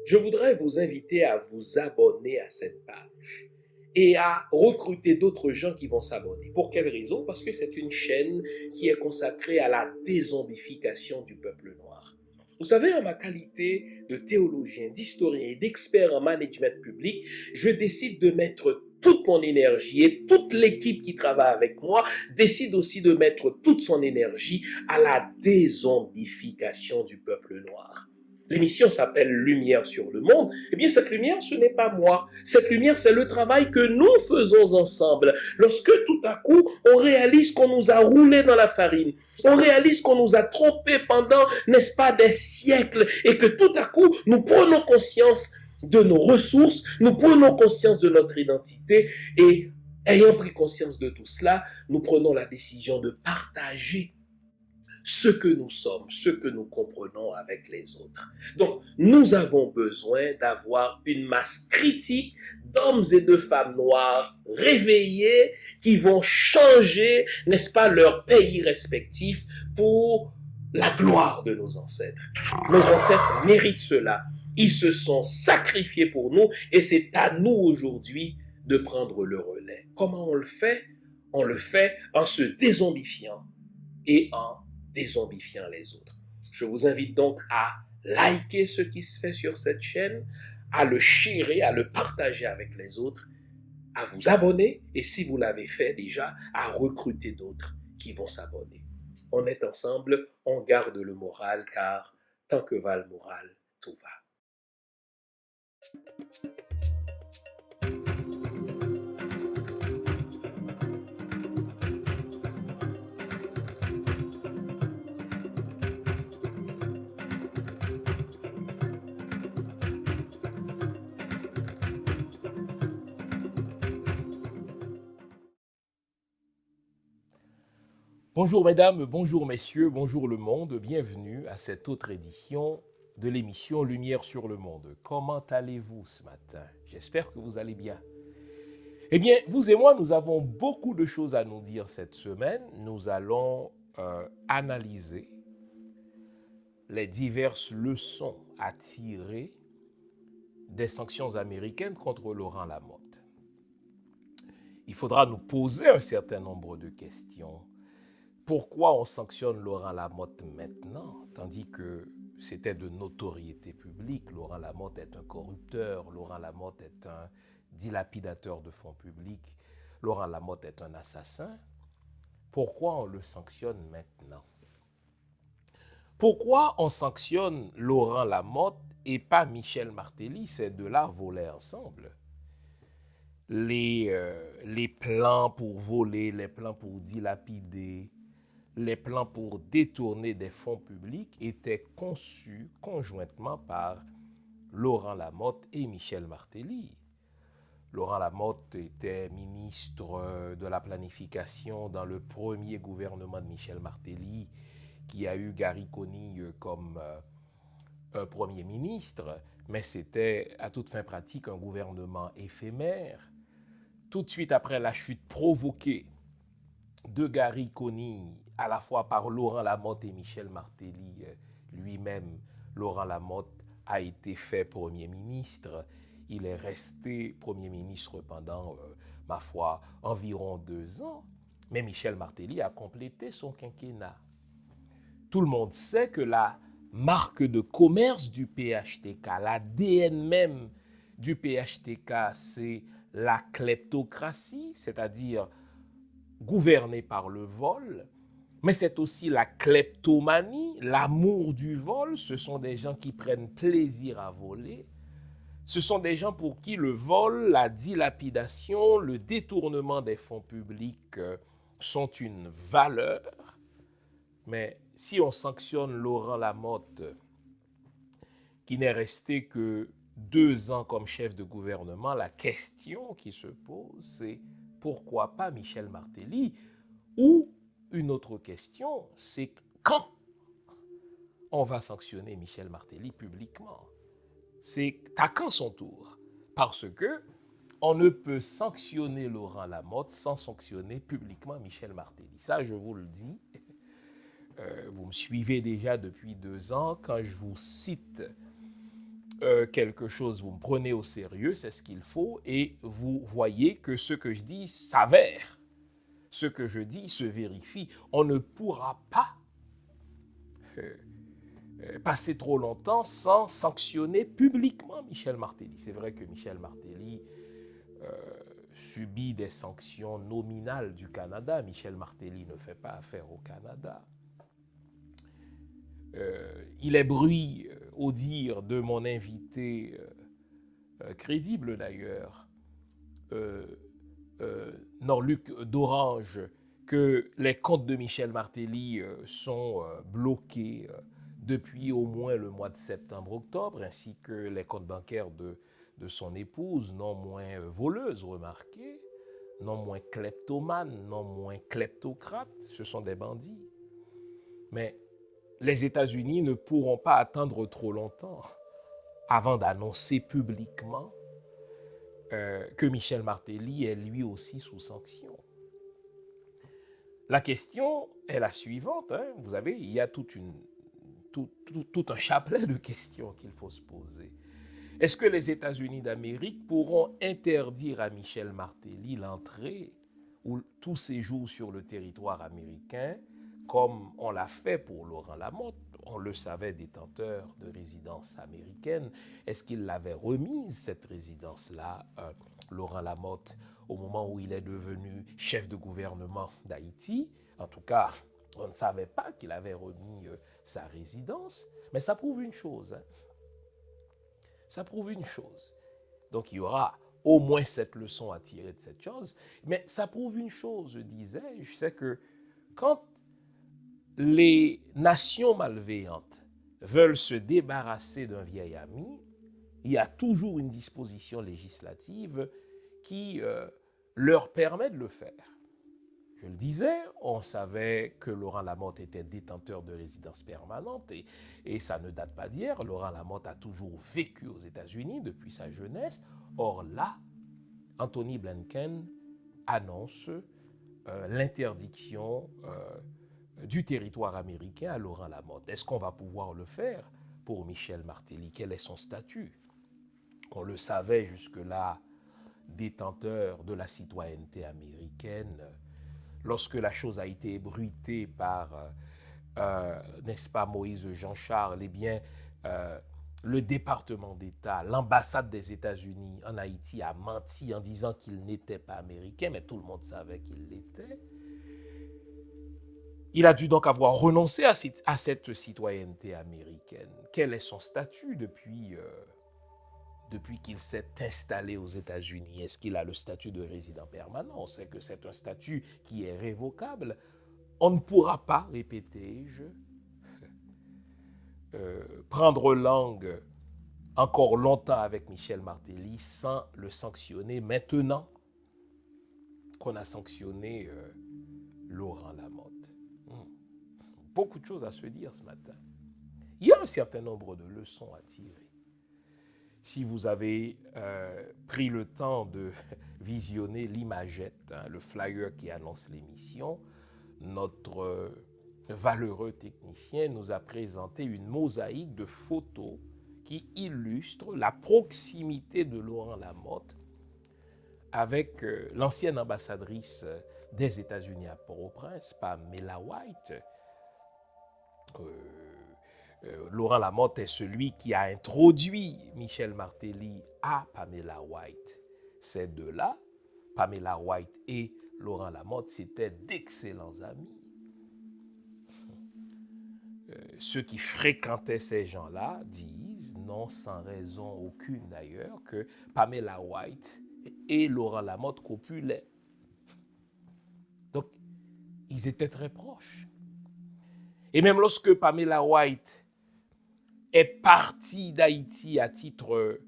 Je voudrais vous inviter à vous abonner à cette page et à recruter d'autres gens qui vont s'abonner. Pour quelle raison? Parce que c'est une chaîne qui est consacrée à la dézombification du peuple noir. Vous savez, en ma qualité de théologien, d'historien et d'expert en management public, je décide de mettre toute mon énergie et toute l'équipe qui travaille avec moi décide aussi de mettre toute son énergie à la dézombification du peuple noir. L'émission s'appelle Lumière sur le monde. Eh bien, cette lumière, ce n'est pas moi. Cette lumière, c'est le travail que nous faisons ensemble. Lorsque tout à coup, on réalise qu'on nous a roulé dans la farine, on réalise qu'on nous a trompés pendant, n'est-ce pas, des siècles, et que tout à coup, nous prenons conscience de nos ressources, nous prenons conscience de notre identité, et ayant pris conscience de tout cela, nous prenons la décision de partager ce que nous sommes, ce que nous comprenons avec les autres. Donc, nous avons besoin d'avoir une masse critique d'hommes et de femmes noirs réveillés qui vont changer, n'est-ce pas, leur pays respectif pour la gloire de nos ancêtres. Nos ancêtres méritent cela. Ils se sont sacrifiés pour nous et c'est à nous aujourd'hui de prendre le relais. Comment on le fait? On le fait en se dézombifiant et en dézombifiant les autres. Je vous invite donc à liker ce qui se fait sur cette chaîne, à le sharer, à le partager avec les autres, à vous abonner et si vous l'avez fait déjà, à recruter d'autres qui vont s'abonner. On est ensemble, on garde le moral car tant que va le moral, tout va. Bonjour mesdames, bonjour messieurs, bonjour le monde, bienvenue à cette autre édition de l'émission Lumière sur le monde. Comment allez-vous ce matin? J'espère que vous allez bien. Eh bien, vous et moi, nous avons beaucoup de choses à nous dire cette semaine. Nous allons analyser les diverses leçons à tirer des sanctions américaines contre Laurent Lamotte. Il faudra nous poser un certain nombre de questions. Pourquoi on sanctionne Laurent Lamotte maintenant, tandis que c'était de notoriété publique? Laurent Lamotte est un corrupteur, Laurent Lamotte est un dilapidateur de fonds publics, Laurent Lamotte est un assassin. Pourquoi on le sanctionne maintenant? Pourquoi on sanctionne Laurent Lamotte et pas Michel Martelly? Ces deux-là volaient ensemble. Les plans pour voler, les plans pour dilapider, les plans pour détourner des fonds publics étaient conçus conjointement par Laurent Lamotte et Michel Martelly. Laurent Lamotte était ministre de la planification dans le premier gouvernement de Michel Martelly, qui a eu Gary Conille comme un premier ministre, mais c'était à toute fin pratique un gouvernement éphémère. Tout de suite après la chute provoquée de Gary Conille, à la fois par Laurent Lamotte et Michel Martelly lui-même, Laurent Lamotte a été fait Premier ministre. Il est resté Premier ministre pendant, ma foi, environ 2 ans. Mais Michel Martelly a complété son quinquennat. Tout le monde sait que la marque de commerce du PHTK, l'ADN même du PHTK, c'est la kleptocratie, c'est-à-dire gouverné par le vol, mais c'est aussi la kleptomanie, l'amour du vol. Ce sont des gens qui prennent plaisir à voler. Ce sont des gens pour qui le vol, la dilapidation, le détournement des fonds publics sont une valeur. Mais si on sanctionne Laurent Lamotte, qui n'est resté que 2 ans comme chef de gouvernement, la question qui se pose, c'est pourquoi pas Michel Martelly, Ou une autre question, c'est quand on va sanctionner Michel Martelly publiquement? C'est à quand son tour? Parce que on ne peut sanctionner Laurent Lamotte sans sanctionner publiquement Michel Martelly. Ça, je vous le dis. Vous me suivez déjà depuis 2 ans. Quand je vous cite quelque chose, vous me prenez au sérieux, c'est ce qu'il faut, et vous voyez que ce que je dis s'avère. Ce que je dis se vérifie. On ne pourra pas passer trop longtemps sans sanctionner publiquement Michel Martelly. C'est vrai que Michel Martelly subit des sanctions nominales du Canada. Michel Martelly ne fait pas affaire au Canada. Il est bruit, au dire de mon invité, crédible d'ailleurs, Nord-Luc d'Orange, que les comptes de Michel Martelly sont bloqués depuis au moins le mois de septembre-octobre, ainsi que les comptes bancaires de son épouse, non moins voleuse, remarquez, non moins kleptomane, non moins kleptocrate, ce sont des bandits. Mais les États-Unis ne pourront pas attendre trop longtemps avant d'annoncer publiquement que Michel Martelly est lui aussi sous sanction. La question est la suivante. Vous savez, il y a tout un chapelet de questions qu'il faut se poser. Est-ce que les États-Unis d'Amérique pourront interdire à Michel Martelly l'entrée ou tout séjour sur le territoire américain, comme on l'a fait pour Laurent Lamotte? On le savait, détenteur de résidence américaine. Est-ce qu'il l'avait remise, cette résidence-là, Laurent Lamotte, au moment où il est devenu chef de gouvernement d'Haïti? En tout cas, on ne savait pas qu'il avait remis sa résidence. Mais ça prouve une chose. Ça prouve une chose. Donc il y aura au moins cette leçon à tirer de cette chose. Mais ça prouve une chose, disais-je, c'est que quand les nations malveillantes veulent se débarrasser d'un vieil ami, il y a toujours une disposition législative qui leur permet de le faire. Je le disais, on savait que Laurent Lamotte était détenteur de résidence permanente et ça ne date pas d'hier. Laurent Lamotte a toujours vécu aux États-Unis depuis sa jeunesse. Or là, Anthony Blinken annonce l'interdiction du territoire américain à Laurent Lamotte. Est-ce qu'on va pouvoir le faire pour Michel Martelly? Quel est son statut? On le savait jusque-là, détenteur de la citoyenneté américaine. Lorsque la chose a été ébruitée par, n'est-ce pas, Moïse Jean-Charles, eh bien, le département d'État, l'ambassade des États-Unis en Haïti a menti en disant qu'il n'était pas américain, mais tout le monde savait qu'il l'était. Il a dû donc avoir renoncé à cette citoyenneté américaine. Quel est son statut depuis qu'il s'est installé aux États-Unis? Est-ce qu'il a le statut de résident permanent? On sait que c'est un statut qui est révocable. On ne pourra pas, répétais-je, prendre langue encore longtemps avec Michel Martelly sans le sanctionner maintenant qu'on a sanctionné Laurent Lamotte. Beaucoup de choses à se dire ce matin. Il y a un certain nombre de leçons à tirer. Si vous avez pris le temps de visionner l'imagette, le flyer qui annonce l'émission, notre valeureux technicien nous a présenté une mosaïque de photos qui illustre la proximité de Laurent Lamotte avec l'ancienne ambassadrice des États-Unis à Port-au-Prince, Pamela White. Laurent Lamotte est celui qui a introduit Michel Martelly à Pamela White. Ces deux-là, Pamela White et Laurent Lamotte, c'étaient d'excellents amis. Ceux qui fréquentaient ces gens-là disent, non sans raison aucune d'ailleurs, que Pamela White et Laurent Lamotte copulaient. Donc, ils étaient très proches. Et même lorsque Pamela White est partie d'Haïti à titre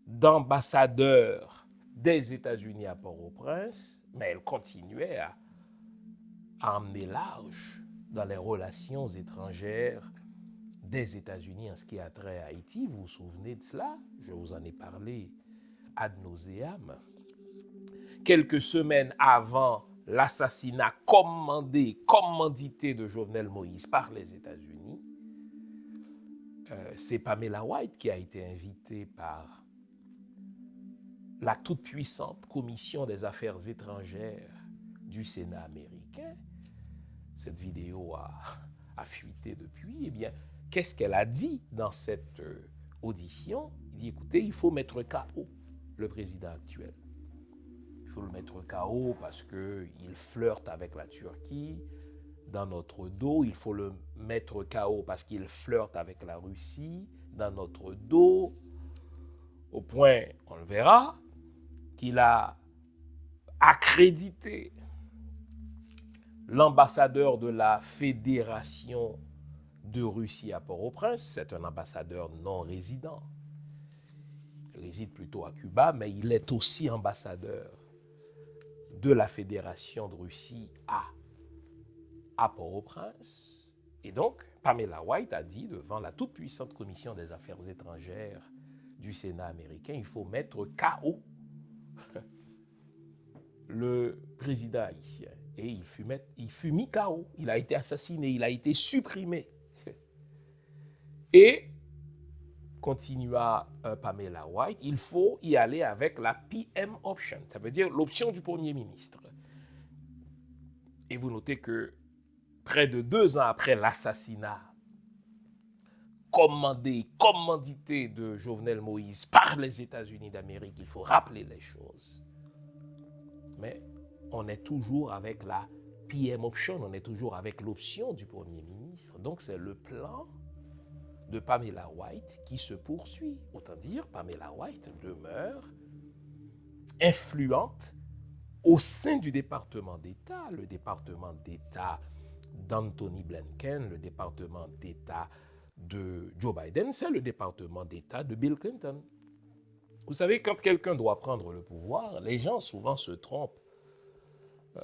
d'ambassadeur des États-Unis à Port-au-Prince, mais elle continuait a emmené large dans les relations étrangères des États-Unis en ce qui a trait à Haïti. Vous vous souvenez de cela? Je vous en ai parlé ad nauseam. Quelques semaines avant l'assassinat commandité de Jovenel Moïse par les États-Unis, c'est Pamela White qui a été invitée par la toute-puissante Commission des Affaires étrangères du Sénat américain. Cette vidéo a fuité depuis. Eh bien, qu'est-ce qu'elle a dit dans cette audition? Il dit, écoutez, il faut mettre KO le président actuel. Il faut le mettre KO parce qu'il flirte avec la Turquie dans notre dos. Il faut le mettre KO parce qu'il flirte avec la Russie dans notre dos. Au point, on le verra, qu'il a accrédité l'ambassadeur de la Fédération de Russie à Port-au-Prince. C'est un ambassadeur non résident. Il réside plutôt à Cuba, mais il est aussi ambassadeur de la Fédération de Russie à Port-au-Prince. Et donc, Pamela White a dit devant la toute-puissante Commission des Affaires étrangères du Sénat américain, il faut mettre KO le président haïtien. Et il fut mis KO. Il a été assassiné, il a été supprimé. Et, continua Pamela White, il faut y aller avec la PM option, ça veut dire l'option du Premier ministre. Et vous notez que près de 2 ans après l'assassinat commandité de Jovenel Moïse par les États-Unis d'Amérique, il faut rappeler les choses. Mais on est toujours avec la PM option, on est toujours avec l'option du Premier ministre. Donc c'est le plan de Pamela White qui se poursuit. Autant dire, Pamela White demeure influente au sein du département d'État, le département d'État d'Anthony Blinken, le département d'État de Joe Biden, c'est le département d'État de Bill Clinton. Vous savez, quand quelqu'un doit prendre le pouvoir, les gens souvent se trompent.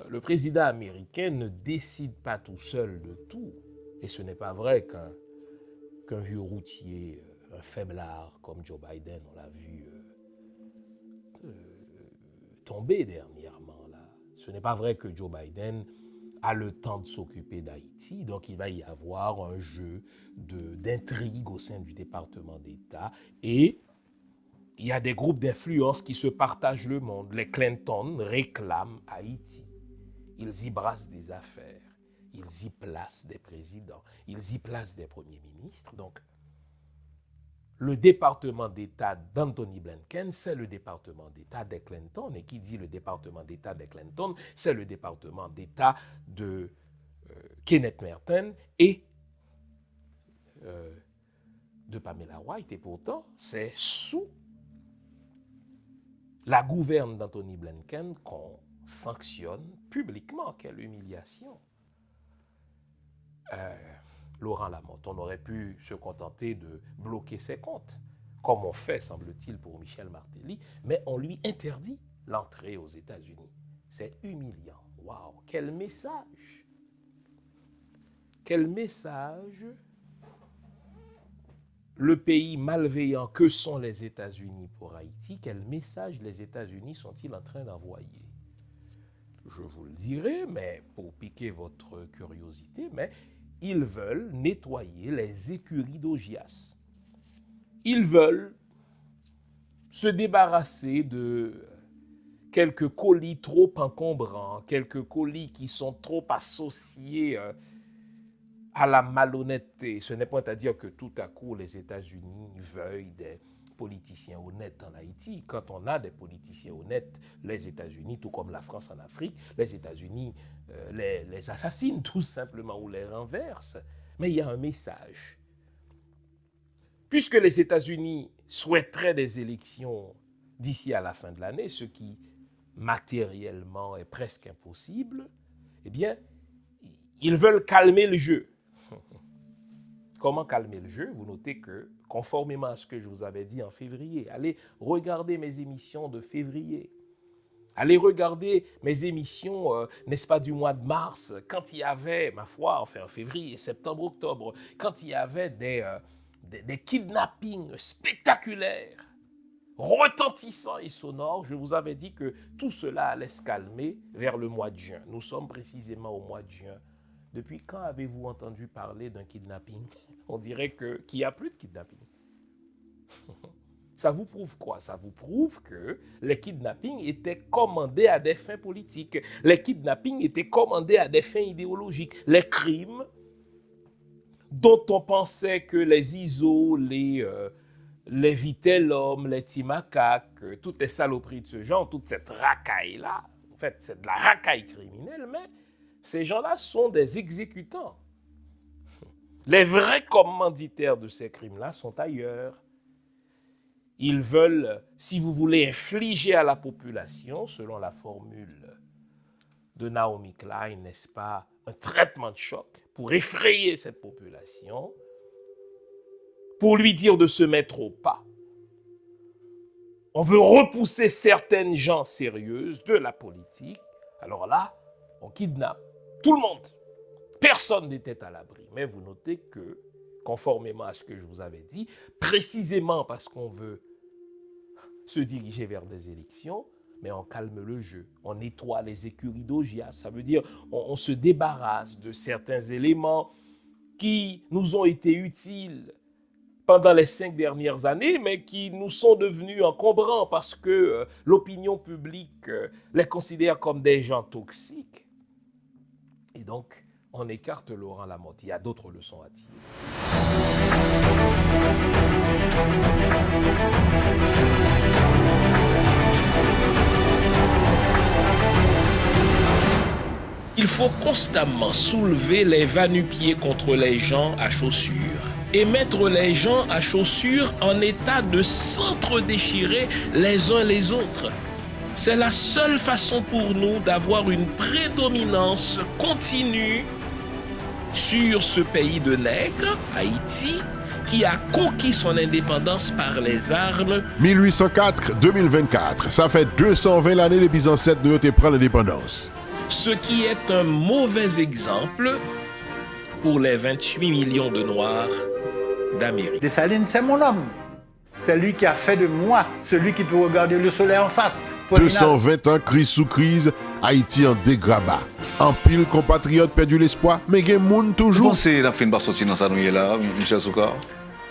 Le président américain ne décide pas tout seul de tout. Et ce n'est pas vrai qu'un vieux routier, un faiblard comme Joe Biden, on l'a vu tomber dernièrement. Là. Ce n'est pas vrai que Joe Biden a le temps de s'occuper d'Haïti, donc il va y avoir un jeu d'intrigue au sein du département d'État et il y a des groupes d'influence qui se partagent le monde. Les Clinton réclament Haïti. Ils y brassent des affaires, ils y placent des présidents, ils y placent des premiers ministres. Donc, le département d'État d'Anthony Blinken, c'est le département d'État des Clinton. Et qui dit le département d'État des Clinton, c'est le département d'État de Kenneth Merton et de Pamela White. Et pourtant, c'est sous la gouverne d'Anthony Blinken qu'on sanctionne publiquement. Quelle humiliation. Laurent Lamotte, on aurait pu se contenter de bloquer ses comptes, comme on fait, semble-t-il, pour Michel Martelly, mais on lui interdit l'entrée aux États-Unis. C'est humiliant. Waouh, quel message! Quel message le pays malveillant que sont les États-Unis pour Haïti, quel message les États-Unis sont-ils en train d'envoyer? Je vous le dirai, mais pour piquer votre curiosité, mais ils veulent nettoyer les écuries d'Augias. Ils veulent se débarrasser de quelques colis trop encombrants, quelques colis qui sont trop associés à la malhonnêteté. Ce n'est pas à dire que tout à coup les États-Unis veuillent des politiciens honnêtes en Haïti. Quand on a des politiciens honnêtes, les États-Unis, tout comme la France en Afrique, les États-Unis les assassinent tout simplement ou les renversent. Mais il y a un message. Puisque les États-Unis souhaiteraient des élections d'ici à la fin de l'année, ce qui matériellement est presque impossible, eh bien, ils veulent calmer le jeu. Comment calmer le jeu? Vous notez que, conformément à ce que je vous avais dit en février, allez regarder mes émissions de février. Allez regarder mes émissions, n'est-ce pas, du mois de mars, quand il y avait, ma foi, enfin en février, septembre, octobre, quand il y avait des kidnappings spectaculaires, retentissants et sonores, je vous avais dit que tout cela allait se calmer vers le mois de juin. Nous sommes précisément au mois de juin. Depuis quand avez-vous entendu parler d'un kidnapping? On dirait qu'il n'y a plus de kidnapping. Ça vous prouve quoi? Ça vous prouve que les kidnappings étaient commandés à des fins politiques. Les kidnappings étaient commandés à des fins idéologiques. Les crimes dont on pensait que les ISO, les Vitellum, les Timacaques, toutes les saloperies de ce genre, toute cette racaille-là, en fait, c'est de la racaille criminelle, mais ces gens-là sont des exécutants. Les vrais commanditaires de ces crimes-là sont ailleurs. Ils veulent, si vous voulez, infliger à la population, selon la formule de Naomi Klein, n'est-ce pas, un traitement de choc pour effrayer cette population, pour lui dire de se mettre au pas. On veut repousser certaines gens sérieuses de la politique. Alors là, on kidnappe tout le monde. Personne n'était à l'abri. Mais vous notez que, conformément à ce que je vous avais dit, précisément parce qu'on veut se diriger vers des élections, mais on calme le jeu, on nettoie les écuries d'Augias. Ça veut dire on se débarrasse de certains éléments qui nous ont été utiles pendant les 5 dernières années, mais qui nous sont devenus encombrants parce que l'opinion publique les considère comme des gens toxiques. Et donc, on écarte Laurent Lamotte. Il y a d'autres leçons à tirer. Il faut constamment soulever les va-nu-pieds contre les gens à chaussures et mettre les gens à chaussures en état de s'entre-déchirer les uns les autres. C'est la seule façon pour nous d'avoir une prédominance continue sur ce pays de nègres, Haïti, qui a conquis son indépendance par les armes. 1804-2024, ça fait 220 l'année depuis les ancêtres de nous prendre l'indépendance. Ce qui est un mauvais exemple pour les 28 millions de Noirs d'Amérique. Dessalines, c'est mon homme. C'est lui qui a fait de moi celui qui peut regarder le soleil en face. 220 ans, crise sous crise, Haïti en dégrabat. En pile, compatriotes perdu l'espoir, mais il y a moun toujours. Vous pensez la fin de sortir dans sa nuit là, Michel Soukar?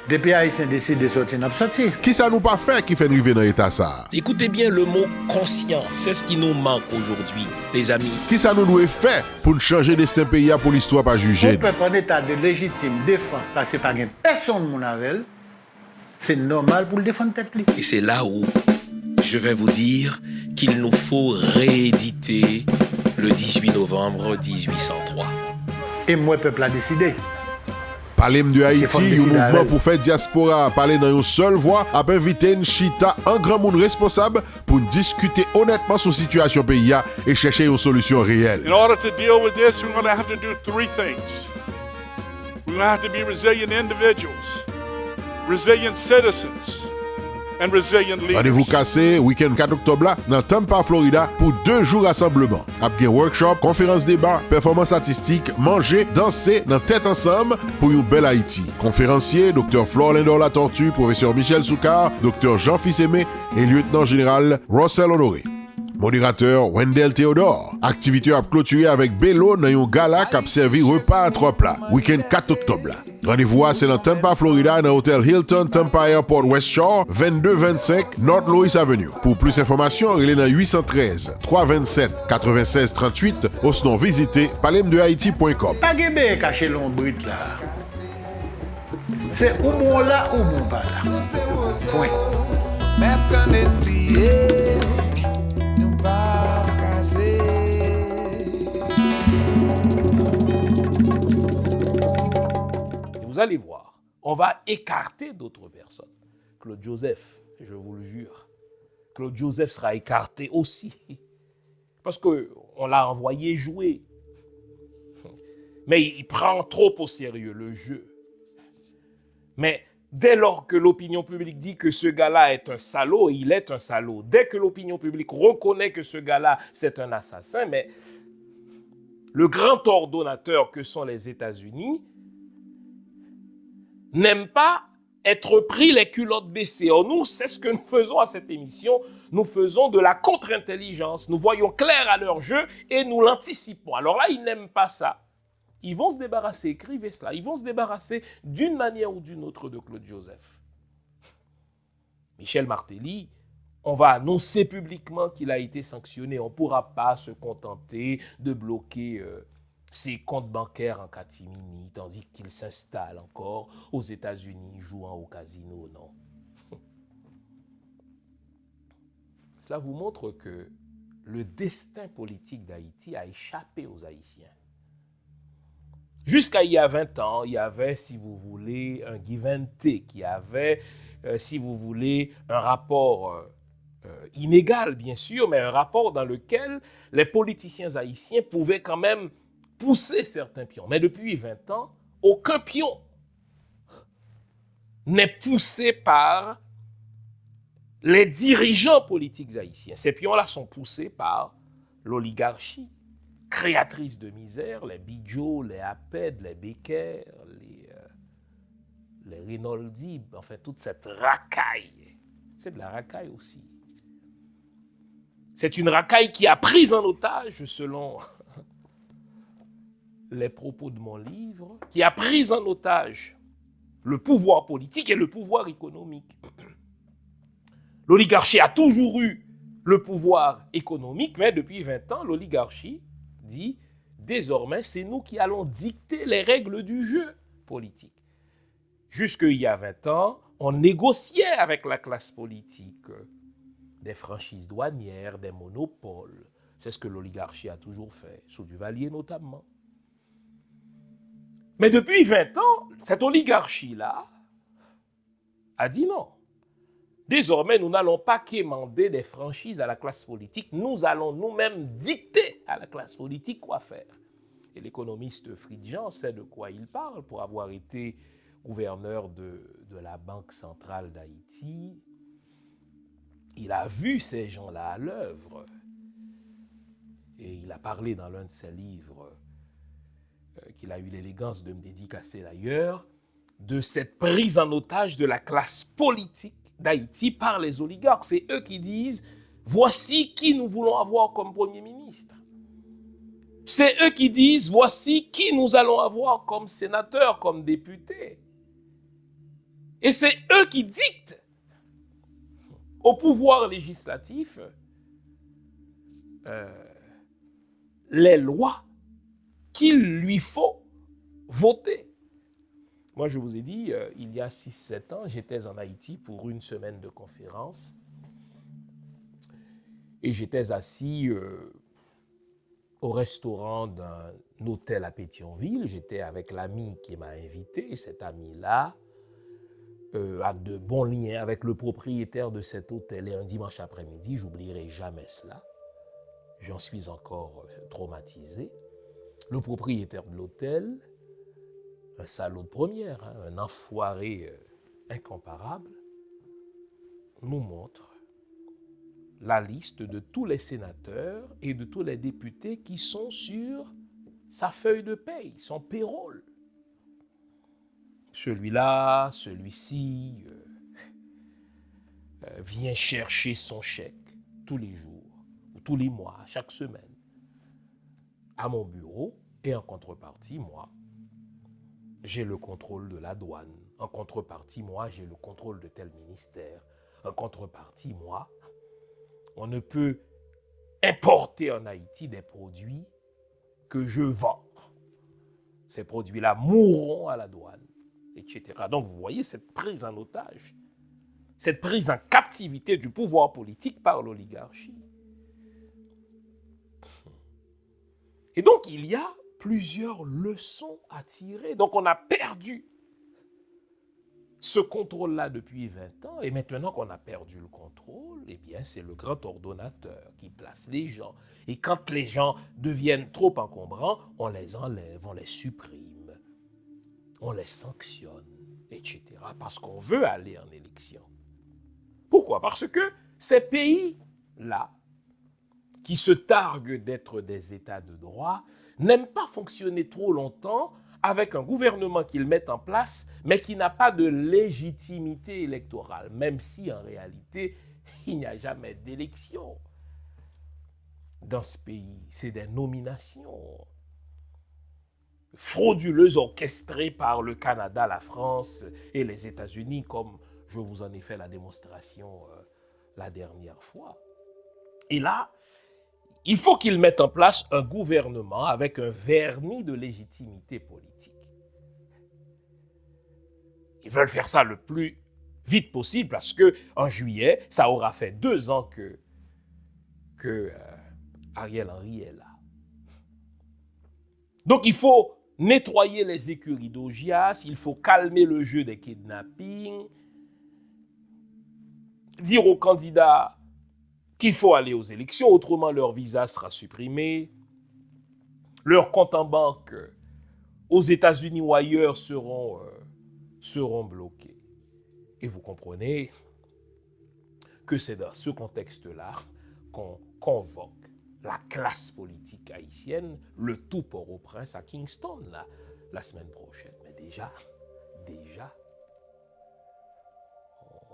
Depuis Haïtien décide de sortir, n'a pas sorti. Qui ça nous pas fait qui fait arriver dans l'état ça? Écoutez bien le mot conscience, c'est ce qui nous manque aujourd'hui, les amis. Qui ça nous doit faire pour nous changer destin pays pour l'histoire pas juger? Pour peuple en état de légitime défense, parce que pas personne mon avec, c'est normal pour le défendre tête. Et c'est là où je vais vous dire qu'il nous faut rééditer le 18 novembre 1803. Et moi, peuple a décidé. Parler de Haïti, un mouvement pour faire diaspora, parler dans une seule voix, a invité une chita, un grand monde responsable pour discuter honnêtement sur la situation pays et chercher une solution réelle. In order to deal with this, we're going to have to do 3 things. We're going to have to be resilient individuals, resilient citizens, and resilient leaders. Rendez-vous cassé, week-end 4 octobre là, dans Tampa, Florida, pour 2 jours rassemblement. Après workshop, conférence débat, performance artistique, manger, danser, dans tête ensemble pour une belle Haïti. Conférencier, Dr. Flor Lindor La Tortue, professeur Michel Soukar, Dr. Jean Fils-Aimé et lieutenant général Russell Honoré. Modérateur Wendell Théodore. Activité à clôturer avec Bello dans un gala qui a servi repas à 3 plats. Week-end 4 octobre là. Rendez-vous c'est dans Tampa, Florida, dans l'hôtel Hilton Tampa Airport West Shore, 2225 North Louis Avenue. Pour plus d'informations, relez dans 813 327 96 38 ou sinon visitez palemdehaïti.com. Pas de cacher l'ombre là. C'est ou bon là ou bon pas là. Point. Vous allez voir, on va écarter d'autres personnes. Claude Joseph, je vous le jure, Claude Joseph sera écarté aussi. Parce qu'on l'a envoyé jouer. Mais il prend trop au sérieux le jeu. Mais Dès lors que l'opinion publique dit que ce gars-là est un salaud, il est un salaud. Dès que l'opinion publique reconnaît que ce gars-là, c'est un assassin, mais le grand ordonnateur que sont les États-Unis n'aime pas être pris les culottes baissées. Or, nous, c'est ce que nous faisons à cette émission. Nous faisons de la contre-intelligence. Nous voyons clair à leur jeu et nous l'anticipons. Alors là, ils n'aiment pas ça. Ils vont se débarrasser, écrivez cela, ils vont se débarrasser d'une manière ou d'une autre de Claude Joseph. Michel Martelly, on va annoncer publiquement qu'il a été sanctionné. On ne pourra pas se contenter de bloquer ses comptes bancaires en catimini, tandis qu'il s'installe encore aux États-Unis jouant au casino. Non. Cela vous montre que le destin politique d'Haïti a échappé aux Haïtiens. Jusqu'à il y a 20 ans, il y avait, si vous voulez, un give and take, il y avait, si vous voulez, un rapport inégal, bien sûr, mais un rapport dans lequel les politiciens haïtiens pouvaient quand même pousser certains pions. Mais depuis 20 ans, aucun pion n'est poussé par les dirigeants politiques haïtiens. Ces pions-là sont poussés par l'oligarchie, créatrice de misère, les Bidjo, les Aped, les Becker, les Rinaldi, enfin toute cette racaille. C'est de la racaille aussi. C'est une racaille qui a pris en otage, selon les propos de mon livre, qui a pris en otage le pouvoir politique et le pouvoir économique. L'oligarchie a toujours eu le pouvoir économique, mais depuis 20 ans, l'oligarchie dit, désormais, c'est nous qui allons dicter les règles du jeu politique. Jusqu'il y a 20 ans, on négociait avec la classe politique des franchises douanières, des monopoles. C'est ce que l'oligarchie a toujours fait, sous Duvalier notamment. Mais depuis 20 ans, cette oligarchie-là a dit non. Désormais, nous n'allons pas quémander des franchises à la classe politique, nous allons nous-mêmes dicter à la classe politique quoi faire. Et l'économiste Fridjan sait de quoi il parle pour avoir été gouverneur de la Banque centrale d'Haïti. Il a vu ces gens-là à l'œuvre. Et il a parlé dans l'un de ses livres, qu'il a eu l'élégance de me dédicacer d'ailleurs, de cette prise en otage de la classe politique d'Haïti par les oligarques. C'est eux qui disent, voici qui nous voulons avoir comme Premier ministre. C'est eux qui disent, voici qui nous allons avoir comme sénateurs, comme députés. Et c'est eux qui dictent au pouvoir législatif les lois qu'il lui faut voter. Moi, je vous ai dit, il y a 6-7 ans, j'étais en Haïti pour une semaine de conférence et j'étais assis au restaurant d'un hôtel à Pétionville. J'étais avec l'ami qui m'a invité et cet ami-là a de bons liens avec le propriétaire de cet hôtel. Et un dimanche après-midi, j'oublierai jamais cela. J'en suis encore traumatisé. Le propriétaire de l'hôtel, un salaud de première, hein, un enfoiré incomparable, nous montre la liste de tous les sénateurs et de tous les députés qui sont sur sa feuille de paye, son payroll. Celui-là, celui-ci vient chercher son chèque tous les jours, ou tous les mois, chaque semaine, à mon bureau, et en contrepartie, moi, j'ai le contrôle de la douane. En contrepartie, moi, j'ai le contrôle de tel ministère. En contrepartie, moi, on ne peut importer en Haïti des produits que je vends. Ces produits-là mourront à la douane, etc. Donc, vous voyez cette prise en otage, cette prise en captivité du pouvoir politique par l'oligarchie. Et donc, il y a plusieurs leçons à tirer. Donc, on a perdu ce contrôle-là depuis 20 ans. Et maintenant qu'on a perdu le contrôle, eh bien, c'est le grand ordonnateur qui place les gens. Et quand les gens deviennent trop encombrants, on les enlève, on les supprime, on les sanctionne, etc. Parce qu'on veut aller en élection. Pourquoi? Parce que ces pays-là, qui se targuent d'être des États de droit, n'aiment pas fonctionner trop longtemps avec un gouvernement qu'ils mettent en place, mais qui n'a pas de légitimité électorale, même si en réalité, il n'y a jamais d'élection dans ce pays. C'est des nominations frauduleuses orchestrées par le Canada, la France et les États-Unis, comme je vous en ai fait la démonstration la dernière fois. Et là, il faut qu'ils mettent en place un gouvernement avec un vernis de légitimité politique. Ils veulent faire ça le plus vite possible parce qu'en juillet, ça aura fait 2 ans que Ariel Henry est là. Donc il faut nettoyer les écuries d'Augias, il faut calmer le jeu des kidnappings, dire aux candidats qu'il faut aller aux élections, autrement leur visa sera supprimé, leurs comptes en banque aux États-Unis ou ailleurs seront bloqués. Et vous comprenez que c'est dans ce contexte-là qu'on convoque la classe politique haïtienne, le tout Port-au-Prince à Kingston la semaine prochaine. Mais déjà,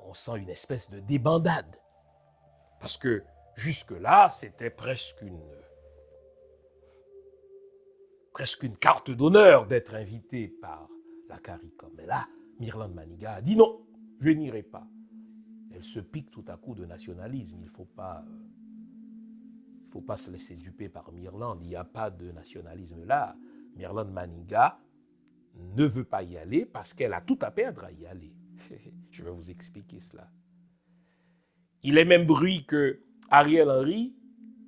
on sent une espèce de débandade. Parce que jusque-là, c'était presque une carte d'honneur d'être invité par la CARICOM. Mais là, Mirland Maniga a dit non, je n'irai pas. Elle se pique tout à coup de nationalisme. Il ne faut pas se laisser duper par Mirland. Il n'y a pas de nationalisme là. Mirland Maniga ne veut pas y aller parce qu'elle a tout à perdre à y aller. Je vais vous expliquer cela. Il est même bruit que Ariel Henry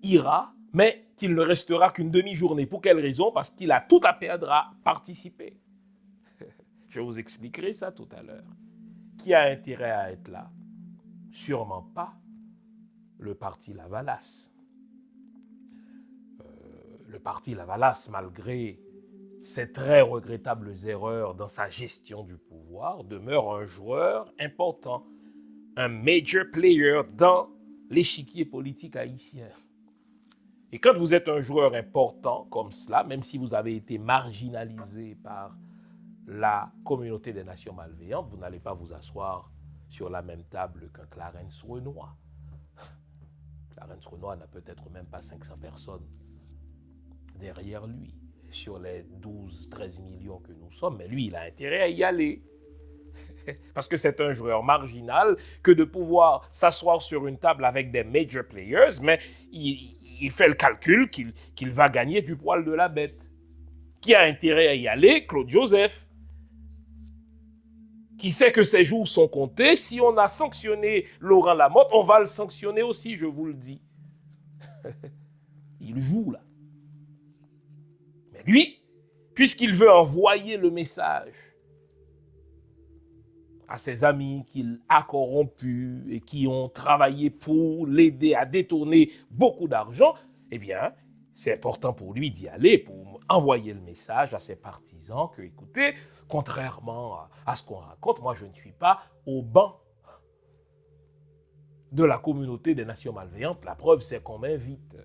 ira, mais qu'il ne restera qu'une demi-journée. Pour quelle raison? Parce qu'il a tout à perdre à participer. Je vous expliquerai ça tout à l'heure. Qui a intérêt à être là? Sûrement pas le parti Lavalas. Le parti Lavalas, malgré ses très regrettables erreurs dans sa gestion du pouvoir, demeure un joueur important, un major player dans l'échiquier politique haïtien. Et quand vous êtes un joueur important comme cela, même si vous avez été marginalisé par la communauté des nations malveillantes, vous n'allez pas vous asseoir sur la même table qu'un Clarence Renoir. Clarence Renoir n'a peut-être même pas 500 personnes derrière lui, sur les 12-13 millions que nous sommes, mais lui, il a intérêt à y aller. Parce que c'est un joueur marginal que de pouvoir s'asseoir sur une table avec des major players, mais il fait le calcul qu'il va gagner du poil de la bête. Qui a intérêt à y aller? Claude Joseph. Qui sait que ses jours sont comptés. Si on a sanctionné Laurent Lamotte, on va le sanctionner aussi, je vous le dis. Il joue là. Mais lui, puisqu'il veut envoyer le message à ses amis qu'il a corrompus et qui ont travaillé pour l'aider à détourner beaucoup d'argent, eh bien, c'est important pour lui d'y aller, pour envoyer le message à ses partisans que, écoutez, contrairement à ce qu'on raconte, moi, je ne suis pas au banc de la communauté des nations malveillantes. La preuve, c'est qu'on m'invite.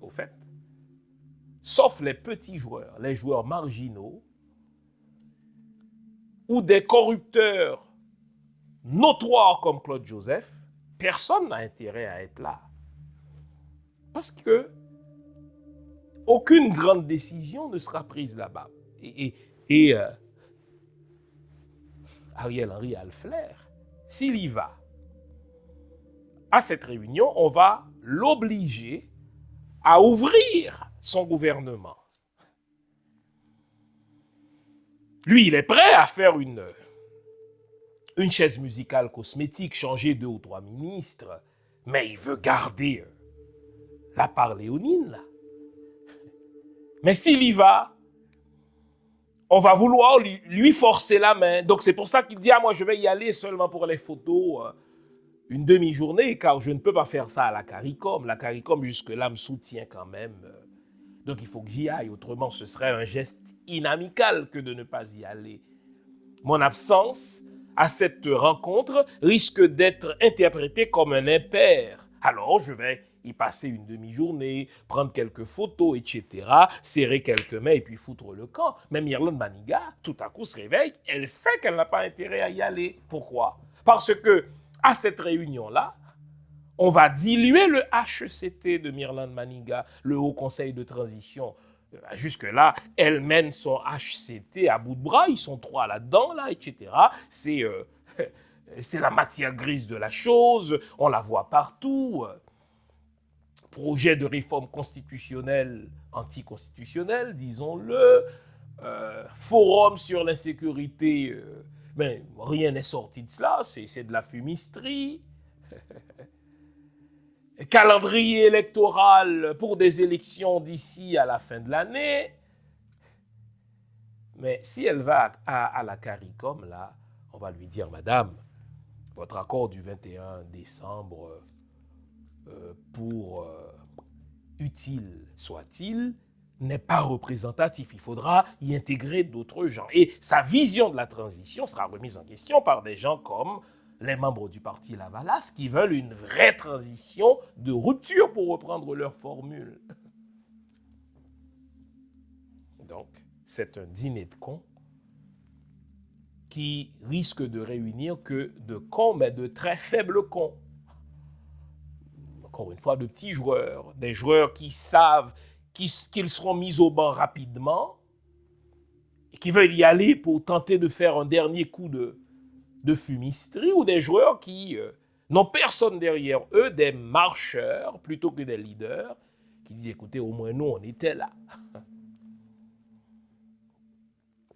Au fait, sauf les petits joueurs, les joueurs marginaux, ou des corrupteurs notoires comme Claude Joseph, personne n'a intérêt à être là. Parce que aucune grande décision ne sera prise là-bas. Et Ariel Henry a le flair. S'il y va à cette réunion, on va l'obliger à ouvrir son gouvernement. Lui, il est prêt à faire une chaise musicale cosmétique, changer 2 ou 3 ministres, mais il veut garder la part léonine, là. Mais s'il y va, on va vouloir lui forcer la main. Donc c'est pour ça qu'il dit, moi je vais y aller seulement pour les photos, une demi-journée, car je ne peux pas faire ça à la CARICOM. La CARICOM jusque-là me soutient quand même. Donc il faut que j'y aille, autrement ce serait un geste inamical que de ne pas y aller. Mon absence à cette rencontre risque d'être interprétée comme un impair. Alors, je vais y passer une demi-journée, prendre quelques photos, etc., serrer quelques mains et puis foutre le camp. Mais Myrlande Maniga, tout à coup, se réveille. Elle sait qu'elle n'a pas intérêt à y aller. Pourquoi? Parce que à cette réunion-là, on va diluer le HCT de Myrlande Maniga, le Haut Conseil de Transition. Jusque-là, elle mène son HCT à bout de bras. Ils sont 3 là-dedans, là, etc. C'est la matière grise de la chose. On la voit partout. Projet de réforme constitutionnelle, anticonstitutionnelle, disons-le. Forum sur l'insécurité. Mais rien n'est sorti de cela. C'est de la fumisterie. Calendrier électoral pour des élections d'ici à la fin de l'année. Mais si elle va à la CARICOM, là, on va lui dire, madame, votre accord du 21 décembre, pour utile soit-il, n'est pas représentatif. Il faudra y intégrer d'autres gens. Et sa vision de la transition sera remise en question par des gens comme les membres du parti Lavalas qui veulent une vraie transition de rupture pour reprendre leur formule. Donc, c'est un dîner de cons qui risque de réunir que de cons, mais de très faibles cons. Encore une fois, de petits joueurs, des joueurs qui savent qu'ils seront mis au banc rapidement et qui veulent y aller pour tenter de faire un dernier coup de fumisterie, ou des joueurs qui n'ont personne derrière eux, des marcheurs plutôt que des leaders, qui disent, écoutez, au moins nous, on était là.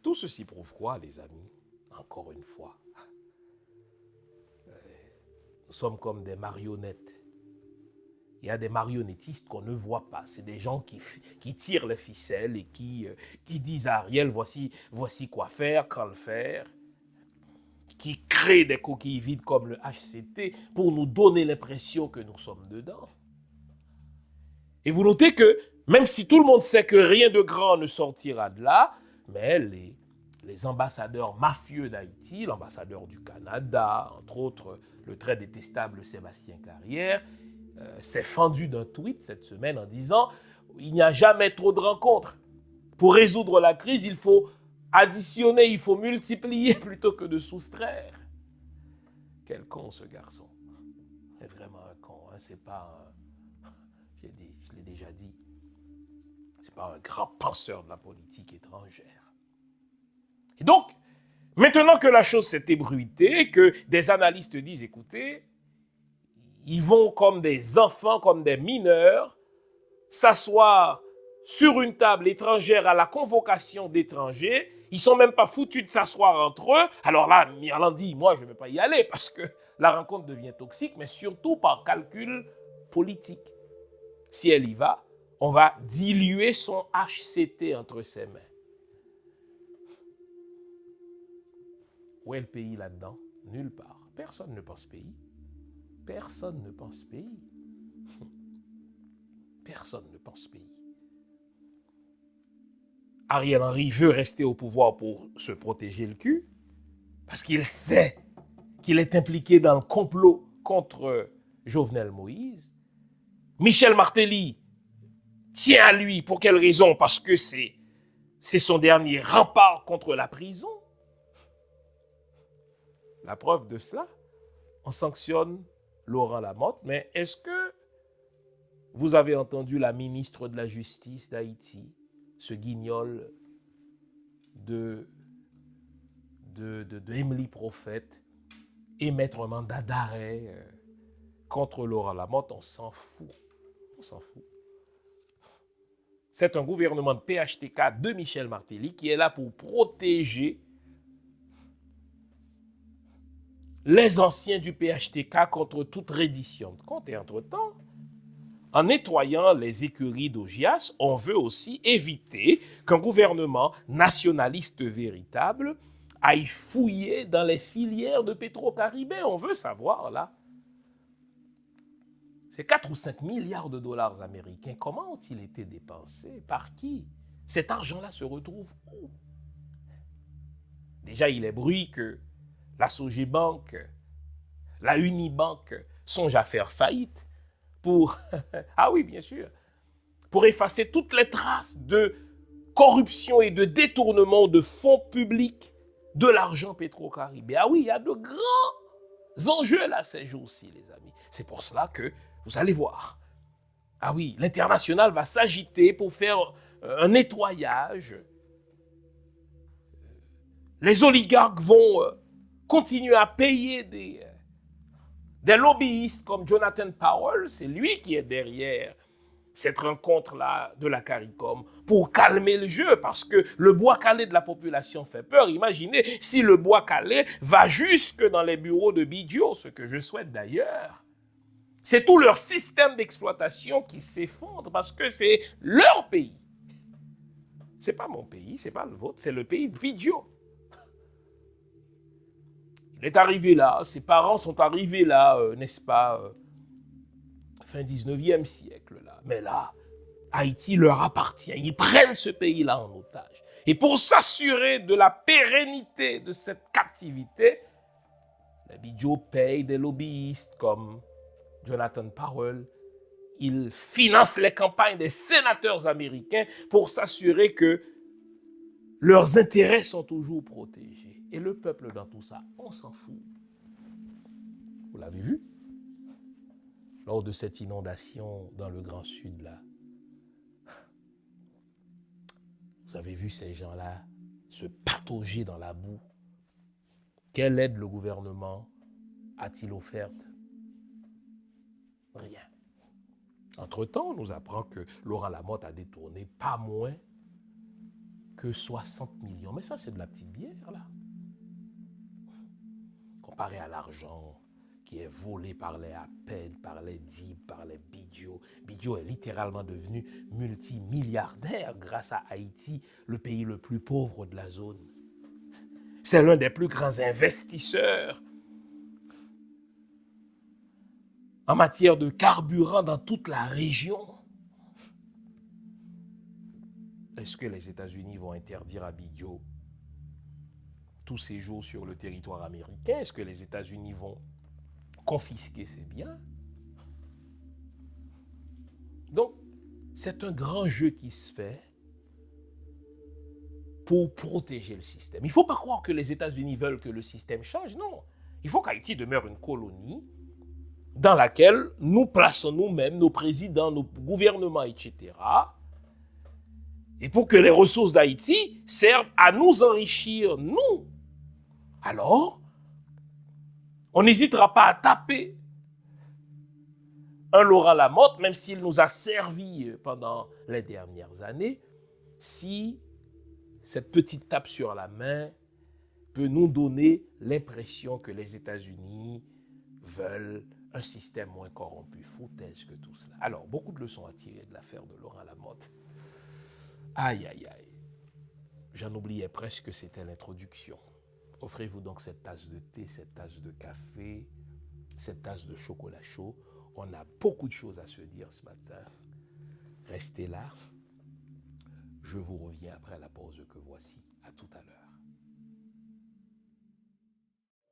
Tout ceci prouve quoi, les amis? Encore une fois, nous sommes comme des marionnettes. Il y a des marionnettistes qu'on ne voit pas. C'est des gens qui tirent les ficelles et qui disent à Ariel, voici quoi faire, quand le faire, qui créent des coquilles vides comme le HCT pour nous donner l'impression que nous sommes dedans. Et vous notez que, même si tout le monde sait que rien de grand ne sortira de là, mais les ambassadeurs mafieux d'Haïti, l'ambassadeur du Canada, entre autres le très détestable Sébastien Carrière, s'est fendu d'un tweet cette semaine en disant « Il n'y a jamais trop de rencontres. Pour résoudre la crise, il faut additionner, il faut multiplier plutôt que de soustraire. » Quel con ce garçon. C'est vraiment un con. Hein? C'est pas un... Je l'ai déjà dit. C'est pas un grand penseur de la politique étrangère. Et donc, maintenant que la chose s'est ébruitée, que des analystes disent, écoutez, ils vont comme des enfants, comme des mineurs, s'asseoir sur une table étrangère à la convocation d'étrangers. Ils ne sont même pas foutus de s'asseoir entre eux. Alors là, Myrlande dit, moi, je ne vais pas y aller parce que la rencontre devient toxique, mais surtout par calcul politique. Si elle y va, on va diluer son HCT entre ses mains. Où est le pays là-dedans? Nulle part. Personne ne pense pays. Personne ne pense pays. Personne ne pense pays. Ariel Henry veut rester au pouvoir pour se protéger le cul, parce qu'il sait qu'il est impliqué dans le complot contre Jovenel Moïse. Michel Martelly tient à lui. Pour quelle raison? Parce que c'est son dernier rempart contre la prison. La preuve de cela, on sanctionne Laurent Lamotte, mais est-ce que vous avez entendu la ministre de la Justice d'Haïti, ce guignol de Emily Prophète, émettre un mandat d'arrêt contre Laurent Lamotte? On s'en fout. On s'en fout. C'est un gouvernement de PHTK de Michel Martelly qui est là pour protéger les anciens du PHTK contre toute reddition de comptes. Et entre-temps, en nettoyant les écuries d'Augias, on veut aussi éviter qu'un gouvernement nationaliste véritable aille fouiller dans les filières de Petro-Caribé. On veut savoir, là, ces 4 ou 5 milliards de dollars américains, comment ont-ils été dépensés? Par qui? cet argent-là se retrouve où? Déjà, il est bruit que la Sogebank, la Unibank songe à faire faillite pour, ah oui, bien sûr, pour effacer toutes les traces de corruption et de détournement de fonds publics de l'argent pétro-caribéen. Ah oui, il y a de grands enjeux là ces jours-ci, les amis. C'est pour cela que vous allez voir. Ah oui, l'international va s'agiter pour faire un nettoyage. Les oligarques vont continuer à payer des lobbyistes comme Jonathan Powell. C'est lui qui est derrière cette rencontre-là de la CARICOM pour calmer le jeu, parce que le bois calé de la population fait peur. Imaginez si le bois calé va jusque dans les bureaux de Biggio, ce que je souhaite d'ailleurs. C'est tout leur système d'exploitation qui s'effondre parce que c'est leur pays. C'est pas mon pays, c'est pas le vôtre, c'est le pays de Biggio. Il est arrivé là, ses parents sont arrivés là, n'est-ce pas, fin 19e siècle là. Mais là, Haïti leur appartient. Ils prennent ce pays-là en otage. Et pour s'assurer de la pérennité de cette captivité, les Biggio payent des lobbyistes comme Jonathan Powell. Ils financent les campagnes des sénateurs américains pour s'assurer que leurs intérêts sont toujours protégés. Et le peuple dans tout ça, on s'en fout. Vous l'avez vu? Lors de cette inondation dans le Grand Sud, là, vous avez vu ces gens-là se patauger dans la boue. Quelle aide le gouvernement a-t-il offerte? Rien. Entre-temps, on nous apprend que Laurent Lamotte a détourné pas moins que 60 millions. Mais ça, c'est de la petite bière, là. Comparé à l'argent qui est volé par les APED, par les DIB, par les Biggio. Biggio est littéralement devenu multimilliardaire grâce à Haïti, le pays le plus pauvre de la zone. C'est l'un des plus grands investisseurs en matière de carburant dans toute la région. Est-ce que les États-Unis vont interdire à Biggio tout séjour sur le territoire américain? Est-ce que les États-Unis vont confisquer ses biens? Donc, c'est un grand jeu qui se fait pour protéger le système. Il ne faut pas croire que les États-Unis veulent que le système change, non. Il faut qu'Haïti demeure une colonie dans laquelle nous plaçons nous-mêmes, nos présidents, nos gouvernements, etc. Et pour que les ressources d'Haïti servent à nous enrichir, nous. Alors, on n'hésitera pas à taper un Laurent Lamotte, même s'il nous a servi pendant les dernières années, si cette petite tape sur la main peut nous donner l'impression que les États-Unis veulent un système moins corrompu. Foutaise que tout cela. Alors, beaucoup de leçons à tirer de l'affaire de Laurent Lamotte. Aïe, aïe, aïe. J'en oubliais presque que c'était l'introduction. Offrez-vous donc cette tasse de thé, cette tasse de café, cette tasse de chocolat chaud. On a beaucoup de choses à se dire ce matin. Restez là. Je vous reviens après la pause que voici. À tout à l'heure.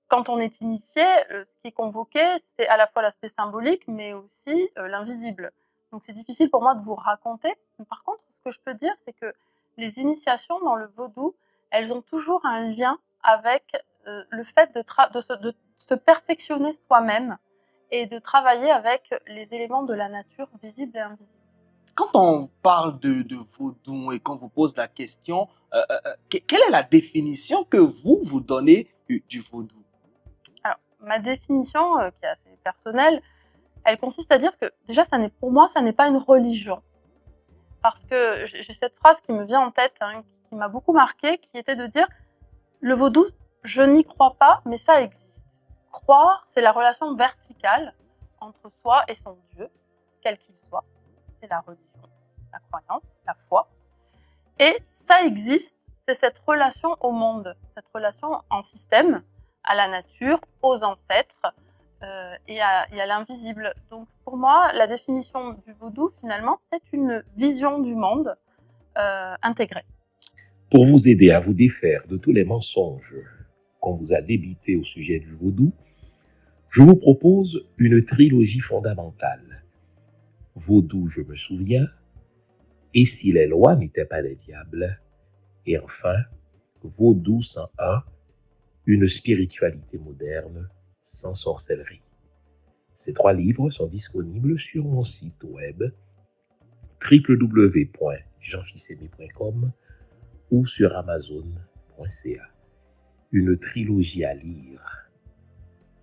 Quand on est initié, ce qui est convoqué, c'est à la fois l'aspect symbolique, mais aussi l'invisible. Donc c'est difficile pour moi de vous raconter. Mais par contre, ce que je peux dire, c'est que les initiations dans le vaudou, elles ont toujours un lien avec le fait de se perfectionner soi-même et de travailler avec les éléments de la nature visibles et invisibles. Quand on parle de vaudou et qu'on vous pose la question, quelle est la définition que vous donnez du vaudou? Alors, ma définition, qui est assez personnelle, elle consiste à dire que déjà, pour moi, ça n'est pas une religion. Parce que j'ai cette phrase qui me vient en tête, qui m'a beaucoup marquée, qui était de dire « Le vaudou, je n'y crois pas, mais ça existe. » Croire, c'est la relation verticale entre soi et son Dieu, quel qu'il soit. C'est la religion, la croyance, la foi. Et ça existe, c'est cette relation au monde, cette relation en système, à la nature, aux ancêtres et à l'invisible. Donc pour moi, la définition du vaudou, finalement, c'est une vision du monde intégrée. Pour vous aider à vous défaire de tous les mensonges qu'on vous a débités au sujet du vaudou, je vous propose une trilogie fondamentale. Vaudou, je me souviens, et si les lois n'étaient pas des diables, et enfin, Vaudou 101, une spiritualité moderne sans sorcellerie. Ces 3 livres sont disponibles sur mon site web www.jeanfilsemi.com ou sur amazon.ca. Une trilogie à lire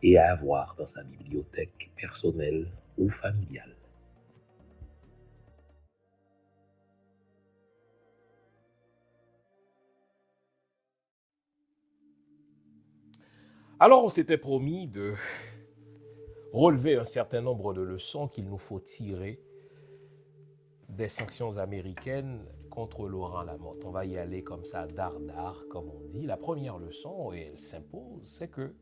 et à avoir dans sa bibliothèque personnelle ou familiale. Alors, on s'était promis de relever un certain nombre de leçons qu'il nous faut tirer des sanctions américaines contre Laurent Lamotte. On va y aller comme ça, dard, comme on dit. La première leçon, et elle s'impose, c'est que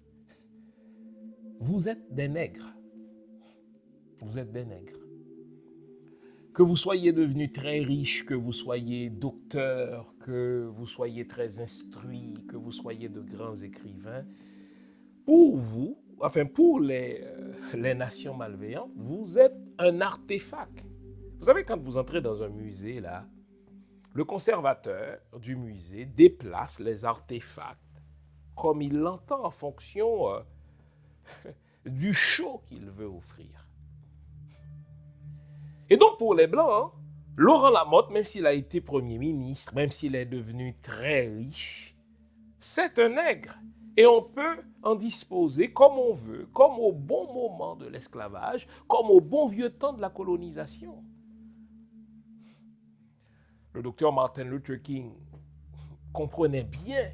vous êtes des nègres. Vous êtes des nègres. Que vous soyez devenu très riche, que vous soyez docteur, que vous soyez très instruit, que vous soyez de grands écrivains, pour vous, enfin pour les nations malveillantes, vous êtes un artefact. Vous savez, quand vous entrez dans un musée, là, le conservateur du musée déplace les artefacts comme il l'entend en fonction du show qu'il veut offrir. Et donc pour les Blancs, Laurent Lamotte, même s'il a été Premier ministre, même s'il est devenu très riche, c'est un nègre. Et on peut en disposer comme on veut, comme au bon moment de l'esclavage, comme au bon vieux temps de la colonisation. Le docteur Martin Luther King comprenait bien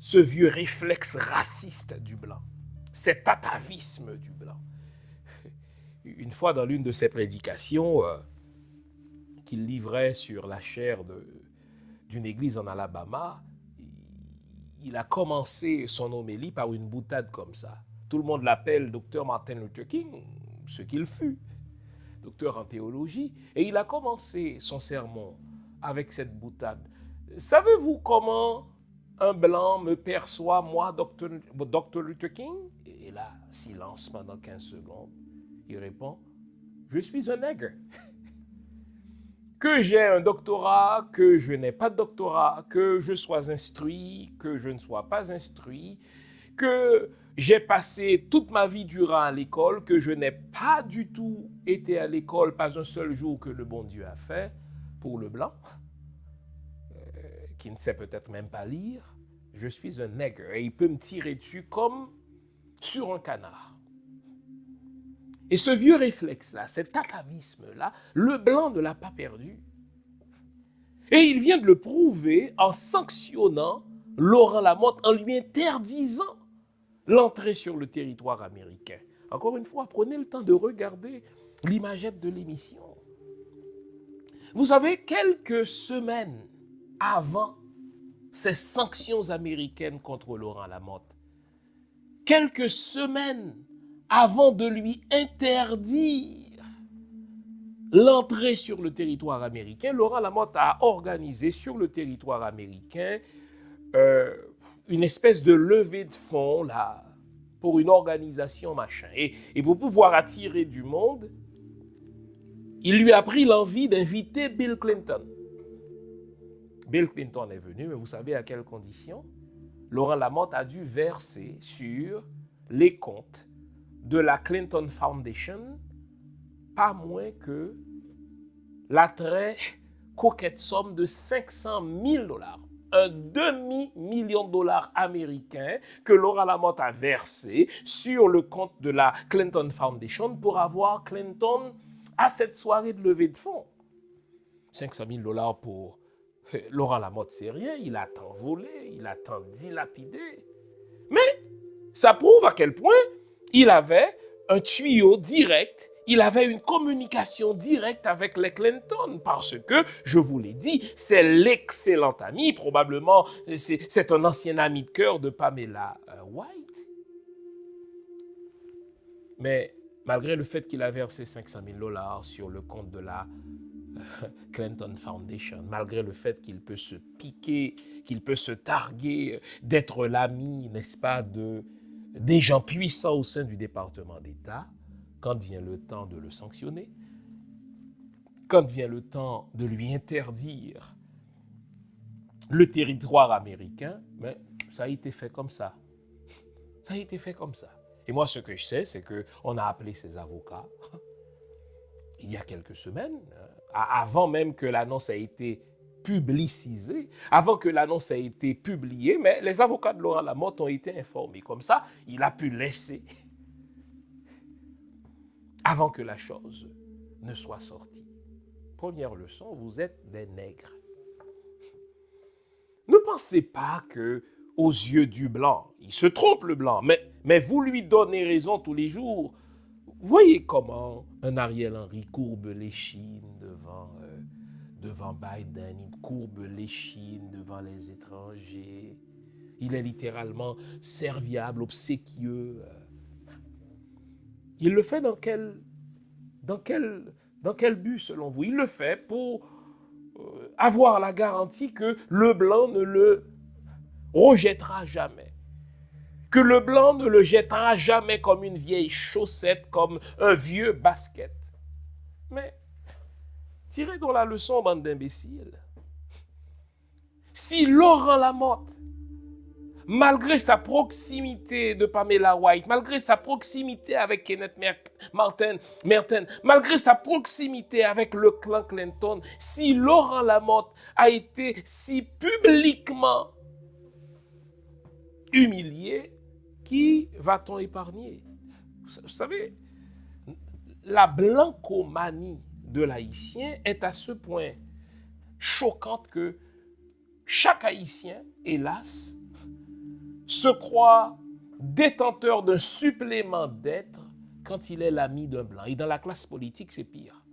ce vieux réflexe raciste du blanc, cet atavisme du blanc. Une fois dans l'une de ses prédications qu'il livrait sur la chaire d'une église en Alabama, il a commencé son homélie par une boutade comme ça. Tout le monde l'appelle docteur Martin Luther King, ce qu'il fut, docteur en théologie, et il a commencé son sermon avec cette boutade. Savez-vous comment un blanc me perçoit, moi, docteur Luther King? Et là, silence pendant 15 secondes. Il répond, je suis un nègre. Que j'ai un doctorat, que je n'ai pas de doctorat, que je sois instruit, que je ne sois pas instruit, que j'ai passé toute ma vie durant à l'école, que je n'ai pas du tout été à l'école, pas un seul jour que le bon Dieu a fait, pour le blanc, qui ne sait peut-être même pas lire, je suis un nègre. Et il peut me tirer dessus comme sur un canard. Et ce vieux réflexe-là, cet atavisme-là, le blanc ne l'a pas perdu. Et il vient de le prouver en sanctionnant Laurent Lamotte, en lui interdisant l'entrée sur le territoire américain. Encore une fois, prenez le temps de regarder l'imagette de l'émission. Vous savez, quelques semaines avant ces sanctions américaines contre Laurent Lamotte, quelques semaines avant de lui interdire l'entrée sur le territoire américain, Laurent Lamotte a organisé sur le territoire américain une espèce de levée de fonds là, pour une organisation machin. Et pour pouvoir attirer du monde, il lui a pris l'envie d'inviter Bill Clinton. Bill Clinton est venu, mais vous savez à quelles conditions? Laurent Lamotte a dû verser sur les comptes de la Clinton Foundation pas moins que la très coquette somme de 500 000 $, un demi-million de dollars américains que Laurent Lamotte a versé sur le compte de la Clinton Foundation pour avoir Clinton à cette soirée de levée de fonds. 500 000 $ pour Laurent Lamotte, c'est rien, il a tant volé, il a tant dilapidé. Mais ça prouve à quel point il avait un tuyau direct, il avait une communication directe avec les Clinton parce que, je vous l'ai dit, c'est l'excellent ami, probablement c'est un ancien ami de cœur de Pamela White. Mais malgré le fait qu'il a versé 500 000 $ sur le compte de la Clinton Foundation, malgré le fait qu'il peut se piquer, qu'il peut se targuer d'être l'ami, n'est-ce pas, des gens puissants au sein du département d'État, quand vient le temps de le sanctionner, quand vient le temps de lui interdire le territoire américain, mais ça a été fait comme ça. Ça a été fait comme ça. Et moi, ce que je sais, c'est qu'on a appelé ses avocats il y a quelques semaines, avant même que l'annonce ait été publicisée, avant que l'annonce ait été publiée, mais les avocats de Laurent Lamotte ont été informés. Comme ça, il a pu laisser avant que la chose ne soit sortie. Première leçon, vous êtes des nègres. Ne pensez pas que, aux yeux du blanc, il se trompe le blanc, mais vous lui donnez raison tous les jours. Voyez comment un Ariel Henry courbe l'échine devant Biden, il courbe l'échine devant les étrangers. Il est littéralement serviable, obséquieux. Il le fait dans quel but selon vous? Il le fait pour avoir la garantie que le blanc ne le rejettera jamais. Que le blanc ne le jettera jamais comme une vieille chaussette, comme un vieux basket. Mais tirez donc la leçon, bande d'imbéciles. Si Laurent Lamotte, malgré sa proximité de Pamela White, malgré sa proximité avec Kenneth Merton, malgré sa proximité avec le clan Clinton, si Laurent Lamotte a été si publiquement humilié, qui va-t-on épargner? Vous savez, la blancomanie de l'haïtien est à ce point choquante que chaque haïtien, hélas, se croit détenteur d'un supplément d'être quand il est l'ami d'un blanc. Et dans la classe politique, c'est pire.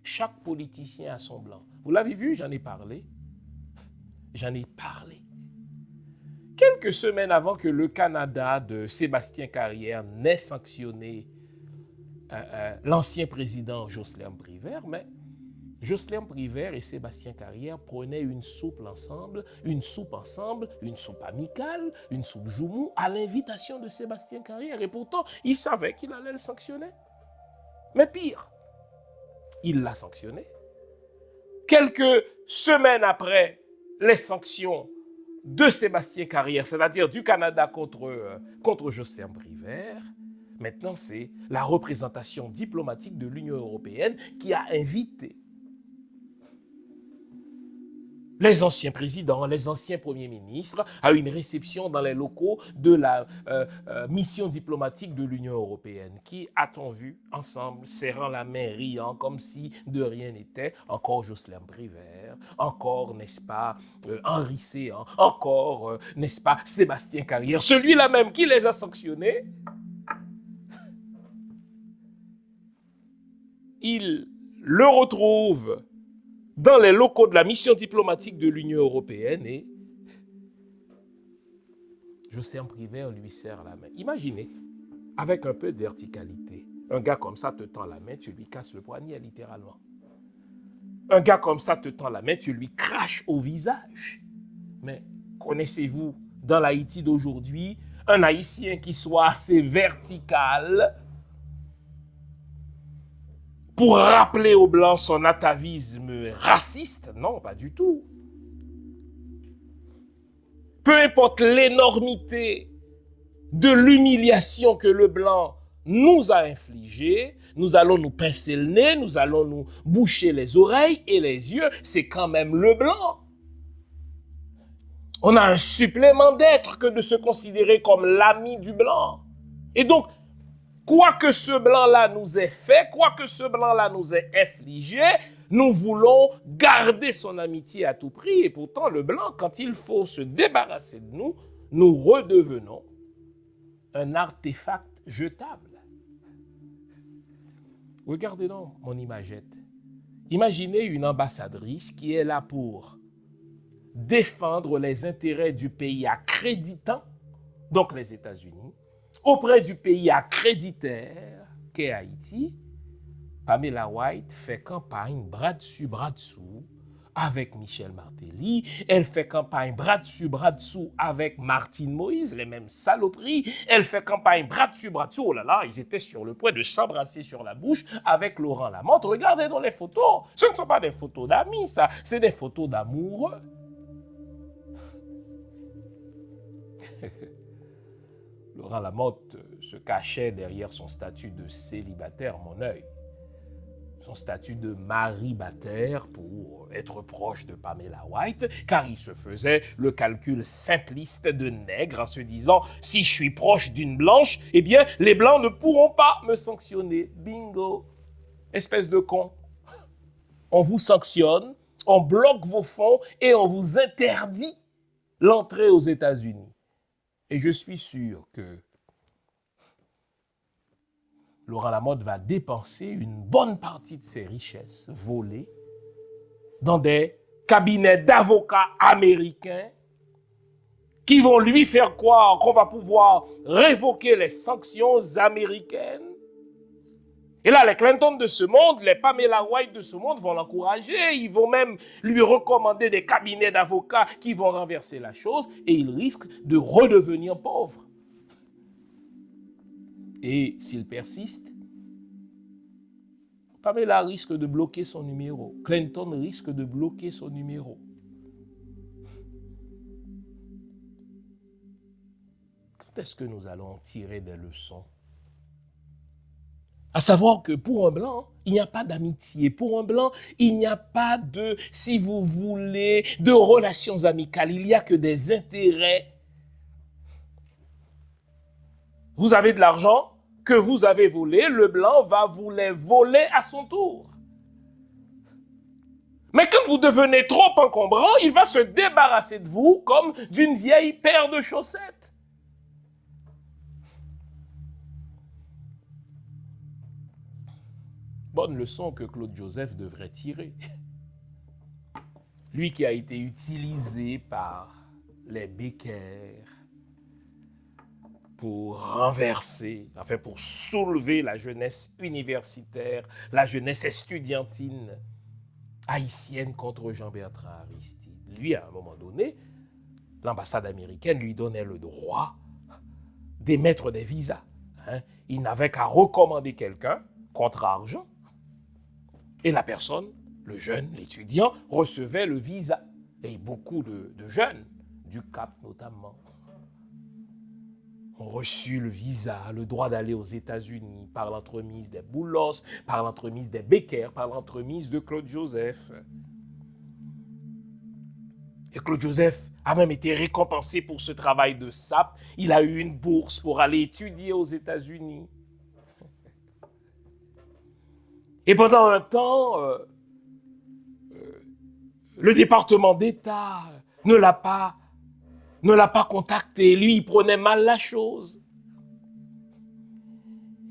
Chaque politicien a son blanc. Vous l'avez vu, j'en ai parlé. J'en ai parlé. Quelques semaines avant que le Canada de Sébastien Carrière n'ait sanctionné l'ancien président Jocelyn Privert, mais Jocelyn Privert et Sébastien Carrière prenaient une soupe ensemble, une soupe amicale, une soupe joumou, à l'invitation de Sébastien Carrière. Et pourtant, il savait qu'il allait le sanctionner. Mais pire, il l'a sanctionné. Quelques semaines après les sanctions de Sébastien Carrière, c'est-à-dire du Canada contre Jocelyn Privert, maintenant c'est la représentation diplomatique de l'Union européenne qui a invité les anciens présidents, les anciens premiers ministres à une réception dans les locaux de la mission diplomatique de l'Union européenne. Qui a-t-on vu ensemble, serrant la main, riant, comme si de rien n'était? Encore Jocelyn Privert, encore, n'est-ce pas, Henri Séan, encore, n'est-ce pas, Sébastien Carrière, celui-là même qui les a sanctionnés. Il le retrouve dans les locaux de la mission diplomatique de l'Union européenne et Jocelyn Privert lui serre la main. Imaginez, avec un peu de verticalité, un gars comme ça te tend la main, tu lui casses le poignet littéralement. Un gars comme ça te tend la main, tu lui craches au visage. Mais connaissez-vous, dans l'Haïti d'aujourd'hui, un Haïtien qui soit assez vertical pour rappeler aux Blancs son atavisme raciste? Non, pas du tout. Peu importe l'énormité de l'humiliation que le Blanc nous a infligée, nous allons nous pincer le nez, nous allons nous boucher les oreilles et les yeux, c'est quand même le Blanc. On a un supplément d'être que de se considérer comme l'ami du Blanc. Et donc, quoi que ce blanc-là nous ait fait, quoi que ce blanc-là nous ait infligé, nous voulons garder son amitié à tout prix. Et pourtant, le blanc, quand il faut se débarrasser de nous, nous redevenons un artefact jetable. Regardez donc mon imagette. Imaginez une ambassadrice qui est là pour défendre les intérêts du pays accréditant, donc les États-Unis, auprès du pays accréditaire, bloquait Haïti, Pamela White fait campagne bras dessus, bras dessous avec Michel Martelly. Elle fait campagne bras dessus, avec Martine Moïse, les mêmes saloperies. Elle fait campagne bras dessus, oh là là, ils étaient sur le point de s'embrasser sur la bouche avec Laurent Lamotte. Regardez dans les photos, ce ne sont pas des photos d'amis, ça, c'est des photos d'amoureux. Laurent Lamotte se cachait derrière son statut de célibataire, mon œil. Son statut de mari-bataire pour être proche de Pamela White, car il se faisait le calcul simpliste de nègre en se disant « Si je suis proche d'une blanche, eh bien, les blancs ne pourront pas me sanctionner. » Bingo! Espèce de con. On vous sanctionne, on bloque vos fonds et on vous interdit l'entrée aux États-Unis. Et je suis sûr que Laurent Lamotte va dépenser une bonne partie de ses richesses volées dans des cabinets d'avocats américains qui vont lui faire croire qu'on va pouvoir révoquer les sanctions américaines. Et là, les Clinton de ce monde, les Pamela White de ce monde vont l'encourager. Ils vont même lui recommander des cabinets d'avocats qui vont renverser la chose et il risque de redevenir pauvre. Et s'il persiste, Pamela risque de bloquer son numéro. Clinton risque de bloquer son numéro. Quand est-ce que nous allons tirer des leçons? À savoir que pour un blanc, il n'y a pas d'amitié. Pour un blanc, il n'y a pas de, si vous voulez, de relations amicales. Il n'y a que des intérêts. Vous avez de l'argent que vous avez volé, le blanc va vous les voler à son tour. Mais quand vous devenez trop encombrant, il va se débarrasser de vous comme d'une vieille paire de chaussettes. Bonne leçon que Claude Joseph devrait tirer. Lui qui a été utilisé par les bécaires pour renverser, enfin pour soulever la jeunesse universitaire, la jeunesse estudiantine haïtienne contre Jean-Bertrand Aristide. Lui, à un moment donné, l'ambassade américaine lui donnait le droit d'émettre des visas. Il n'avait qu'à recommander quelqu'un contre argent. Et la personne, le jeune, l'étudiant, recevait le visa. Et beaucoup de jeunes, du Cap notamment, ont reçu le visa, le droit d'aller aux États-Unis par l'entremise des Boulos, par l'entremise des Becker, par l'entremise de Claude Joseph. Et Claude Joseph a même été récompensé pour ce travail de sape. Il a eu une bourse pour aller étudier aux États-Unis. Et pendant un temps, le département d'État ne l'a pas contacté. Lui, il prenait mal la chose.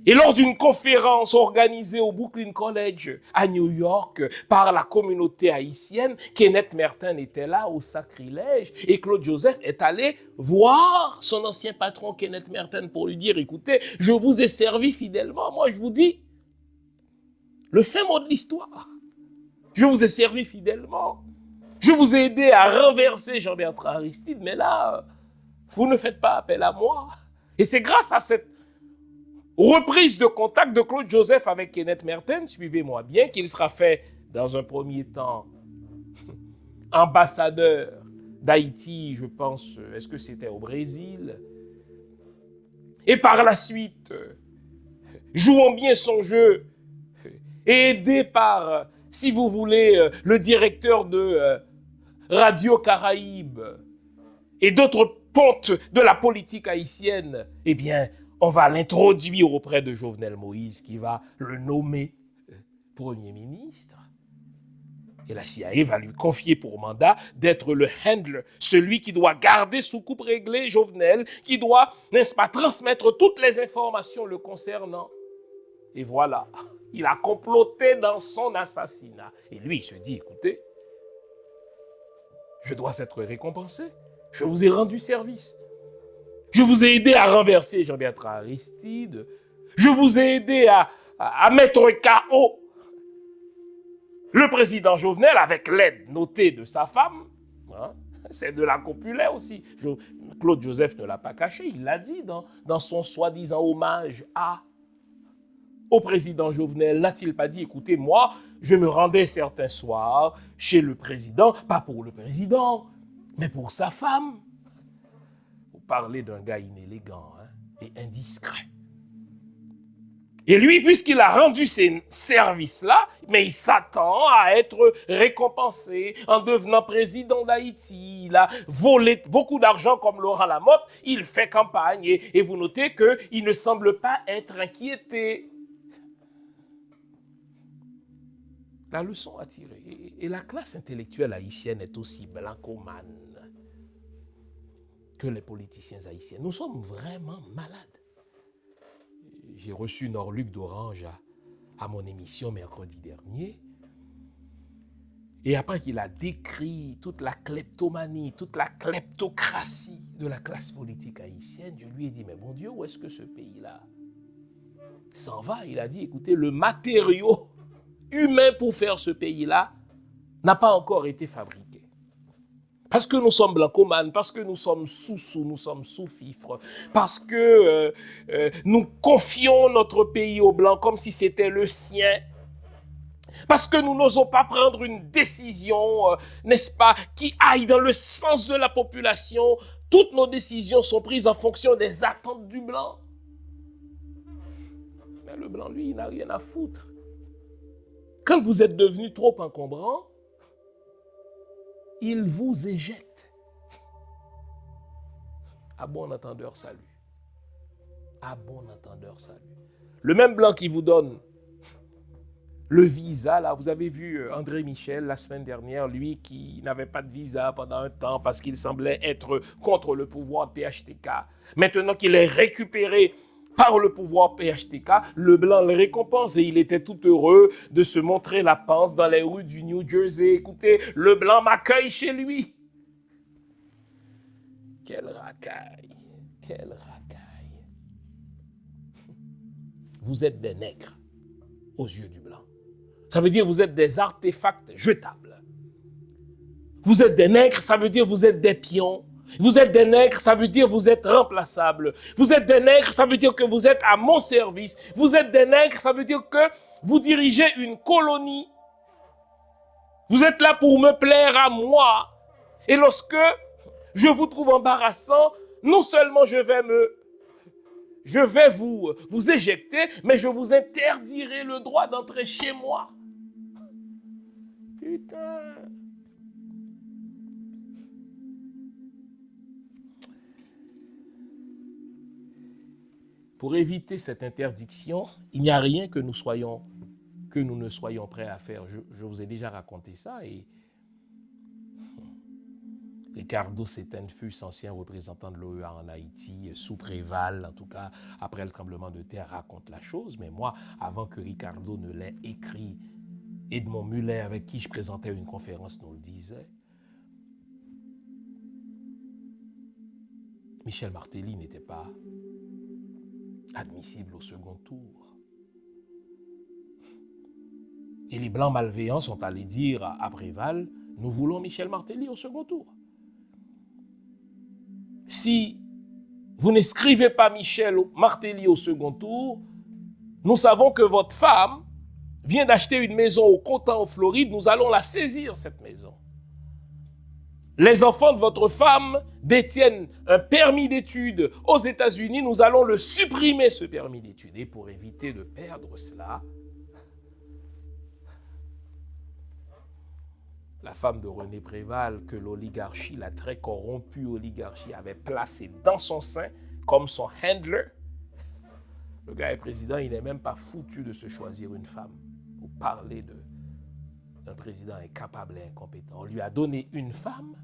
Et lors d'une conférence organisée au Brooklyn College à New York par la communauté haïtienne, Kenneth Merton était là au sacrilège et Claude Joseph est allé voir son ancien patron Kenneth Merton pour lui dire « Écoutez, je vous ai servi fidèlement. Moi, je vous dis, le fin mot de l'histoire. Je vous ai servi fidèlement. Je vous ai aidé à renverser Jean-Bertrand Aristide, mais là, vous ne faites pas appel à moi. » Et c'est grâce à cette reprise de contact de Claude Joseph avec Kenneth Merton, suivez-moi bien, qu'il sera fait dans un premier temps ambassadeur d'Haïti, je pense, est-ce que c'était au Brésil? Et par la suite, jouant bien son jeu, et aidé par, si vous voulez, le directeur de Radio Caraïbe et d'autres pontes de la politique haïtienne, eh bien, on va l'introduire auprès de Jovenel Moïse qui va le nommer Premier ministre. Et la CIA va lui confier pour mandat d'être le handler, celui qui doit garder sous coupe réglée Jovenel, qui doit, n'est-ce pas, transmettre toutes les informations le concernant. Et voilà, il a comploté dans son assassinat. Et lui, il se dit, écoutez, je dois être récompensé. Je vous ai rendu service. Je vous ai aidé à renverser Jean-Bertrand Aristide. Je vous ai aidé à mettre KO le président Jovenel avec l'aide notée de sa femme. Hein? C'est de la copulaire aussi. Claude Joseph ne l'a pas caché, il l'a dit dans son soi-disant hommage au président Jovenel. N'a-t-il pas dit, écoutez, moi, je me rendais certains soirs chez le président, pas pour le président, mais pour sa femme. Vous parlez d'un gars inélégant, hein, et indiscret. Et lui, puisqu'il a rendu ces services-là, mais il s'attend à être récompensé en devenant président d'Haïti. Il a volé beaucoup d'argent comme Laurent Lamotte. Il fait campagne et vous notez qu'il ne semble pas être inquiété. La leçon à tirer. Et la classe intellectuelle haïtienne est aussi blancomane que les politiciens haïtiens. Nous sommes vraiment malades. J'ai reçu Nord-Luc d'Orange à mon émission mercredi dernier. Et après qu'il a décrit toute la kleptomanie, toute la kleptocratie de la classe politique haïtienne, je lui ai dit, mais bon Dieu, où est-ce que ce pays-là s'en va? Il a dit, écoutez, le matériau humain pour faire ce pays-là n'a pas encore été fabriqué. Parce que nous sommes blancomanes, parce que nous sommes sous-sous, nous sommes sous-fifres, parce que nous confions notre pays aux Blancs comme si c'était le sien, parce que nous n'osons pas prendre une décision, n'est-ce pas, qui aille dans le sens de la population. Toutes nos décisions sont prises en fonction des attentes du Blanc. Mais le Blanc, lui, il n'a rien à foutre. Quand vous êtes devenu trop encombrant, il vous éjecte. À bon entendeur, salut. À bon entendeur, salut. Le même Blanc qui vous donne le visa, là, vous avez vu André Michel la semaine dernière, lui qui n'avait pas de visa pendant un temps parce qu'il semblait être contre le pouvoir PHTK. Maintenant qu'il est récupéré par le pouvoir PHTK, le Blanc le récompense et il était tout heureux de se montrer la panse dans les rues du New Jersey. Écoutez, le Blanc m'accueille chez lui. Quelle racaille, quelle racaille. Vous êtes des nègres aux yeux du Blanc. Ça veut dire vous êtes des artefacts jetables. Vous êtes des nègres, ça veut dire vous êtes des pions. Vous êtes des nègres, ça veut dire vous êtes remplaçables. Vous êtes des nègres, ça veut dire que vous êtes à mon service. Vous êtes des nègres, ça veut dire que vous dirigez une colonie. Vous êtes là pour me plaire à moi. Et lorsque je vous trouve embarrassant, non seulement je vais vous éjecter, mais je vous interdirai le droit d'entrer chez moi. Putain. Pour éviter cette interdiction, il n'y a rien que nous ne soyons prêts à faire. Je vous ai déjà raconté ça et Ricardo Setenfus, ancien représentant de l'OEA en Haïti, sous Préval, en tout cas, après le tremblement de terre, raconte la chose. Mais moi, avant que Ricardo ne l'ait écrit, Edmond Muller, avec qui je présentais une conférence, nous le disait. Michel Martelly n'était pas admissible au second tour. Et les Blancs malveillants sont allés dire à Préval, nous voulons Michel Martelly au second tour. Si vous n'inscrivez pas Michel Martelly au second tour, nous savons que votre femme vient d'acheter une maison au Coton en Floride, nous allons la saisir, cette maison. Les enfants de votre femme détiennent un permis d'études aux États-Unis, nous allons le supprimer, ce permis d'études. Et pour éviter de perdre cela, la femme de René Préval, que l'oligarchie, la très corrompue oligarchie, avait placée dans son sein comme son handler, le gars est président, il n'est même pas foutu de se choisir une femme. Vous parlez d'un président incapable et incompétent. On lui a donné une femme.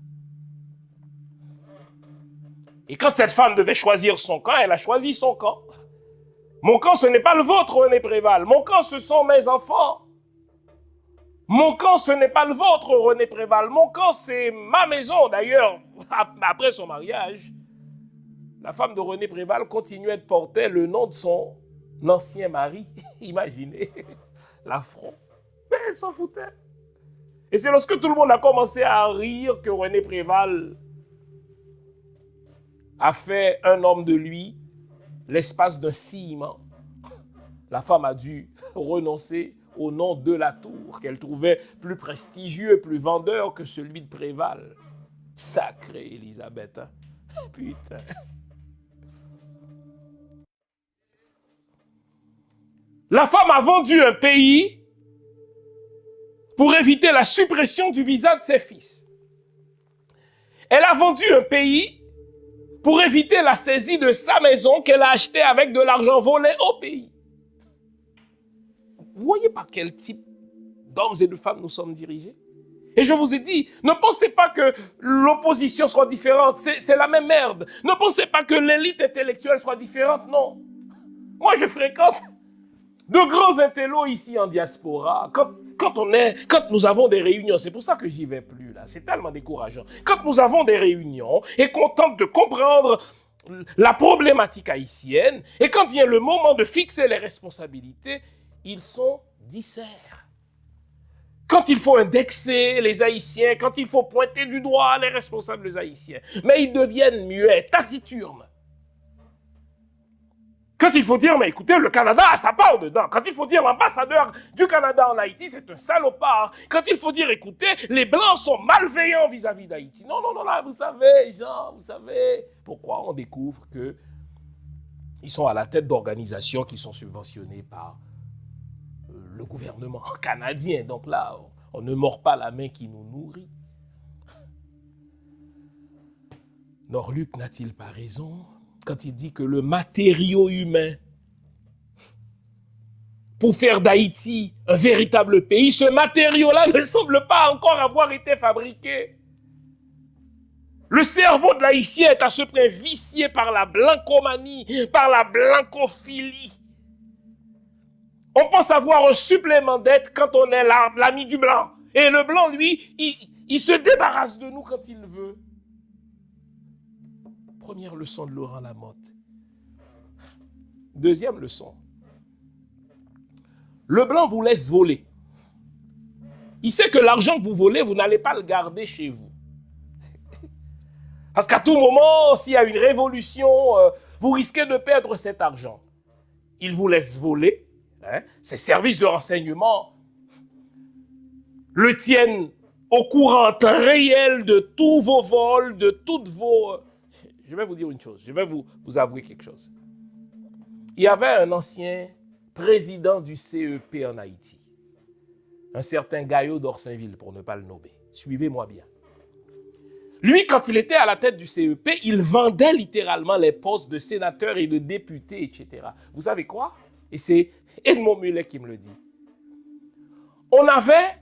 Et quand cette femme devait choisir son camp, elle a choisi son camp. Mon camp, ce n'est pas le vôtre, René Préval. Mon camp, ce sont mes enfants. Mon camp, ce n'est pas le vôtre, René Préval. Mon camp, c'est ma maison. D'ailleurs, après son mariage, la femme de René Préval continuait de porter le nom de son ancien mari. Imaginez l'affront. Mais elle s'en foutait. Et c'est lorsque tout le monde a commencé à rire que René Préval a fait un homme de lui l'espace d'un ciment. La femme a dû renoncer au nom de la tour, qu'elle trouvait plus prestigieux, plus vendeur que celui de Préval. Sacrée Élisabeth, hein? Putain. La femme a vendu un pays pour éviter la suppression du visa de ses fils. Elle a vendu un pays pour éviter la saisie de sa maison qu'elle a achetée avec de l'argent volé au pays. Vous voyez par quel type d'hommes et de femmes nous sommes dirigés? Et je vous ai dit, ne pensez pas que l'opposition soit différente, c'est la même merde. Ne pensez pas que l'élite intellectuelle soit différente, non. Moi, je fréquente de grands intellos ici en diaspora. Quand nous avons des réunions, c'est pour ça que j'y vais plus là, c'est tellement décourageant. Quand nous avons des réunions et qu'on tente de comprendre la problématique haïtienne, et quand vient le moment de fixer les responsabilités, ils sont disserts. Quand il faut indexer les Haïtiens, quand il faut pointer du doigt les responsables haïtiens, mais ils deviennent muets, taciturnes. Quand il faut dire, mais écoutez, le Canada a sa part dedans. Quand il faut dire, l'ambassadeur du Canada en Haïti, c'est un salopard. Quand il faut dire, écoutez, les Blancs sont malveillants vis-à-vis d'Haïti. Non, là, vous savez, Jean, vous savez. Pourquoi on découvre qu'ils sont à la tête d'organisations qui sont subventionnées par le gouvernement canadien. Donc là, on ne mord pas la main qui nous nourrit. Norluc n'a-t-il pas raison quand il dit que le matériau humain pour faire d'Haïti un véritable pays, ce matériau-là ne semble pas encore avoir été fabriqué. Le cerveau de l'Haïtien est à ce point vicié par la blancomanie, par la blancophilie. On pense avoir un supplément d'être quand on est l'ami du blanc. Et le blanc, lui, il se débarrasse de nous quand il veut. Première leçon de Laurent Lamotte. Deuxième leçon. Le blanc vous laisse voler. Il sait que l'argent que vous volez, vous n'allez pas le garder chez vous. Parce qu'à tout moment, s'il y a une révolution, vous risquez de perdre cet argent. Il vous laisse voler. Ses services de renseignement le tiennent au courant réel de tous vos vols, de toutes vos... Je vais vous dire une chose, je vais vous avouer quelque chose. Il y avait un ancien président du CEP en Haïti, un certain Gaillot d'Orsainville, pour ne pas le nommer. Suivez-moi bien. Lui, quand il était à la tête du CEP, il vendait littéralement les postes de sénateur et de député, etc. Vous savez quoi? Et c'est Edmond Mulet qui me le dit. On avait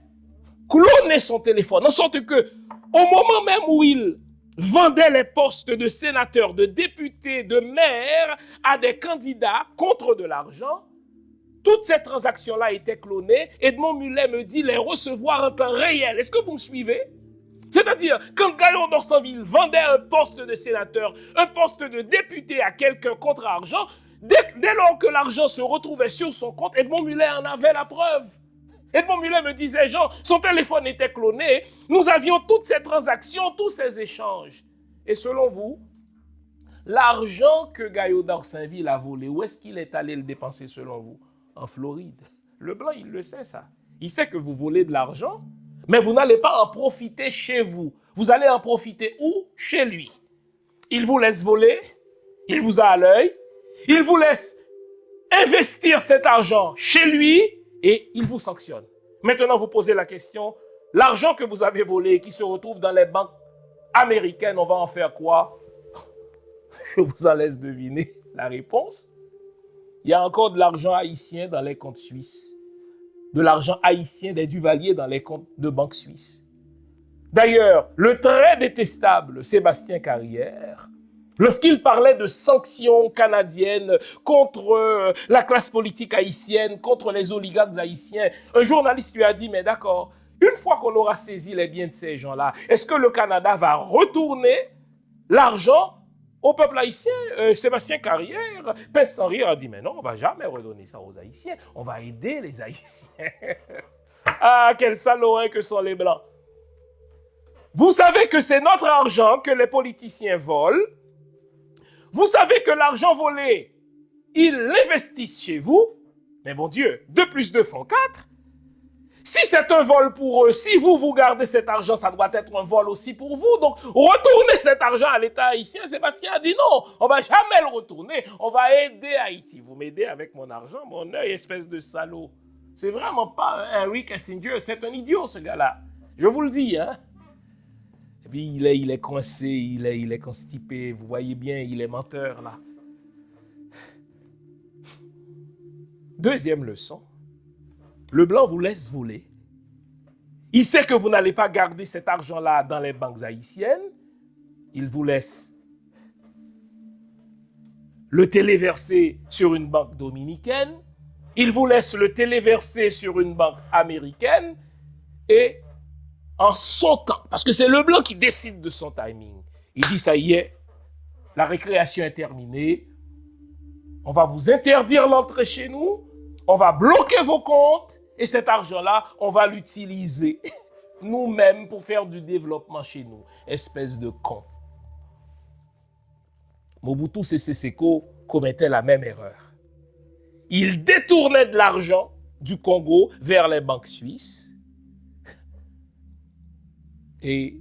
cloné son téléphone, en sorte que, au moment même où il vendait les postes de sénateur, de député, de maire à des candidats contre de l'argent, toutes ces transactions-là étaient clonées. Edmond Mulet me dit les recevoir en temps réel. Est-ce que vous me suivez? C'est-à-dire, quand Gaillot d'Orsainville vendait un poste de sénateur, un poste de député à quelqu'un contre argent, dès lors que l'argent se retrouvait sur son compte, Edmond Mulet en avait la preuve. Edmond Mulet me disait, Jean, son téléphone était cloné, nous avions toutes ces transactions, tous ces échanges. Et selon vous, l'argent que Gaillot d'Orsainville a volé, où est-ce qu'il est allé le dépenser selon vous? En Floride. Le blanc, il le sait ça. Il sait que vous volez de l'argent, mais vous n'allez pas en profiter chez vous. Vous allez en profiter où? Chez lui. Il vous laisse voler, il vous a à l'œil, il vous laisse investir cet argent chez lui et il vous sanctionne. Maintenant, vous posez la question, l'argent que vous avez volé qui se retrouve dans les banques américaines, on va en faire quoi? Je vous en laisse deviner la réponse. Il y a encore de l'argent haïtien dans les comptes suisses. De l'argent haïtien des Duvaliers dans les comptes de banques suisses. D'ailleurs, le très détestable Sébastien Carrière, lorsqu'il parlait de sanctions canadiennes contre la classe politique haïtienne, contre les oligarques haïtiens, un journaliste lui a dit, mais d'accord, une fois qu'on aura saisi les biens de ces gens-là, est-ce que le Canada va retourner l'argent au peuple haïtien, Sébastien Carrière, pèse sans rire, a dit, mais non, on ne va jamais redonner ça aux Haïtiens, on va aider les Haïtiens. Ah, quels salauds hein, que sont les Blancs. Vous savez que c'est notre argent que les politiciens volent. Vous savez que l'argent volé, ils l'investissent chez vous. Mais bon Dieu, 2 plus 2 font 4. Si c'est un vol pour eux, si vous gardez cet argent, ça doit être un vol aussi pour vous. Donc, retournez cet argent à l'État haïtien. Sébastien a dit non, on va jamais le retourner. On va aider Haïti. Vous m'aidez avec mon argent, mon œil, espèce de salaud. C'est vraiment pas un Henry Kissinger, c'est un idiot ce gars-là. Je vous le dis, hein. Et puis il est coincé, il est constipé. Vous voyez bien, il est menteur là. Deuxième leçon. Le blanc vous laisse voler. Il sait que vous n'allez pas garder cet argent-là dans les banques haïtiennes. Il vous laisse le téléverser sur une banque dominicaine. Il vous laisse le téléverser sur une banque américaine. Et en son temps, parce que c'est le blanc qui décide de son timing, il dit ça y est, la récréation est terminée. On va vous interdire l'entrée chez nous. On va bloquer vos comptes. Et cet argent-là, on va l'utiliser nous-mêmes pour faire du développement chez nous. Espèce de con. Mobutu Sese Seko commettait la même erreur. Il détournait de l'argent du Congo vers les banques suisses. Et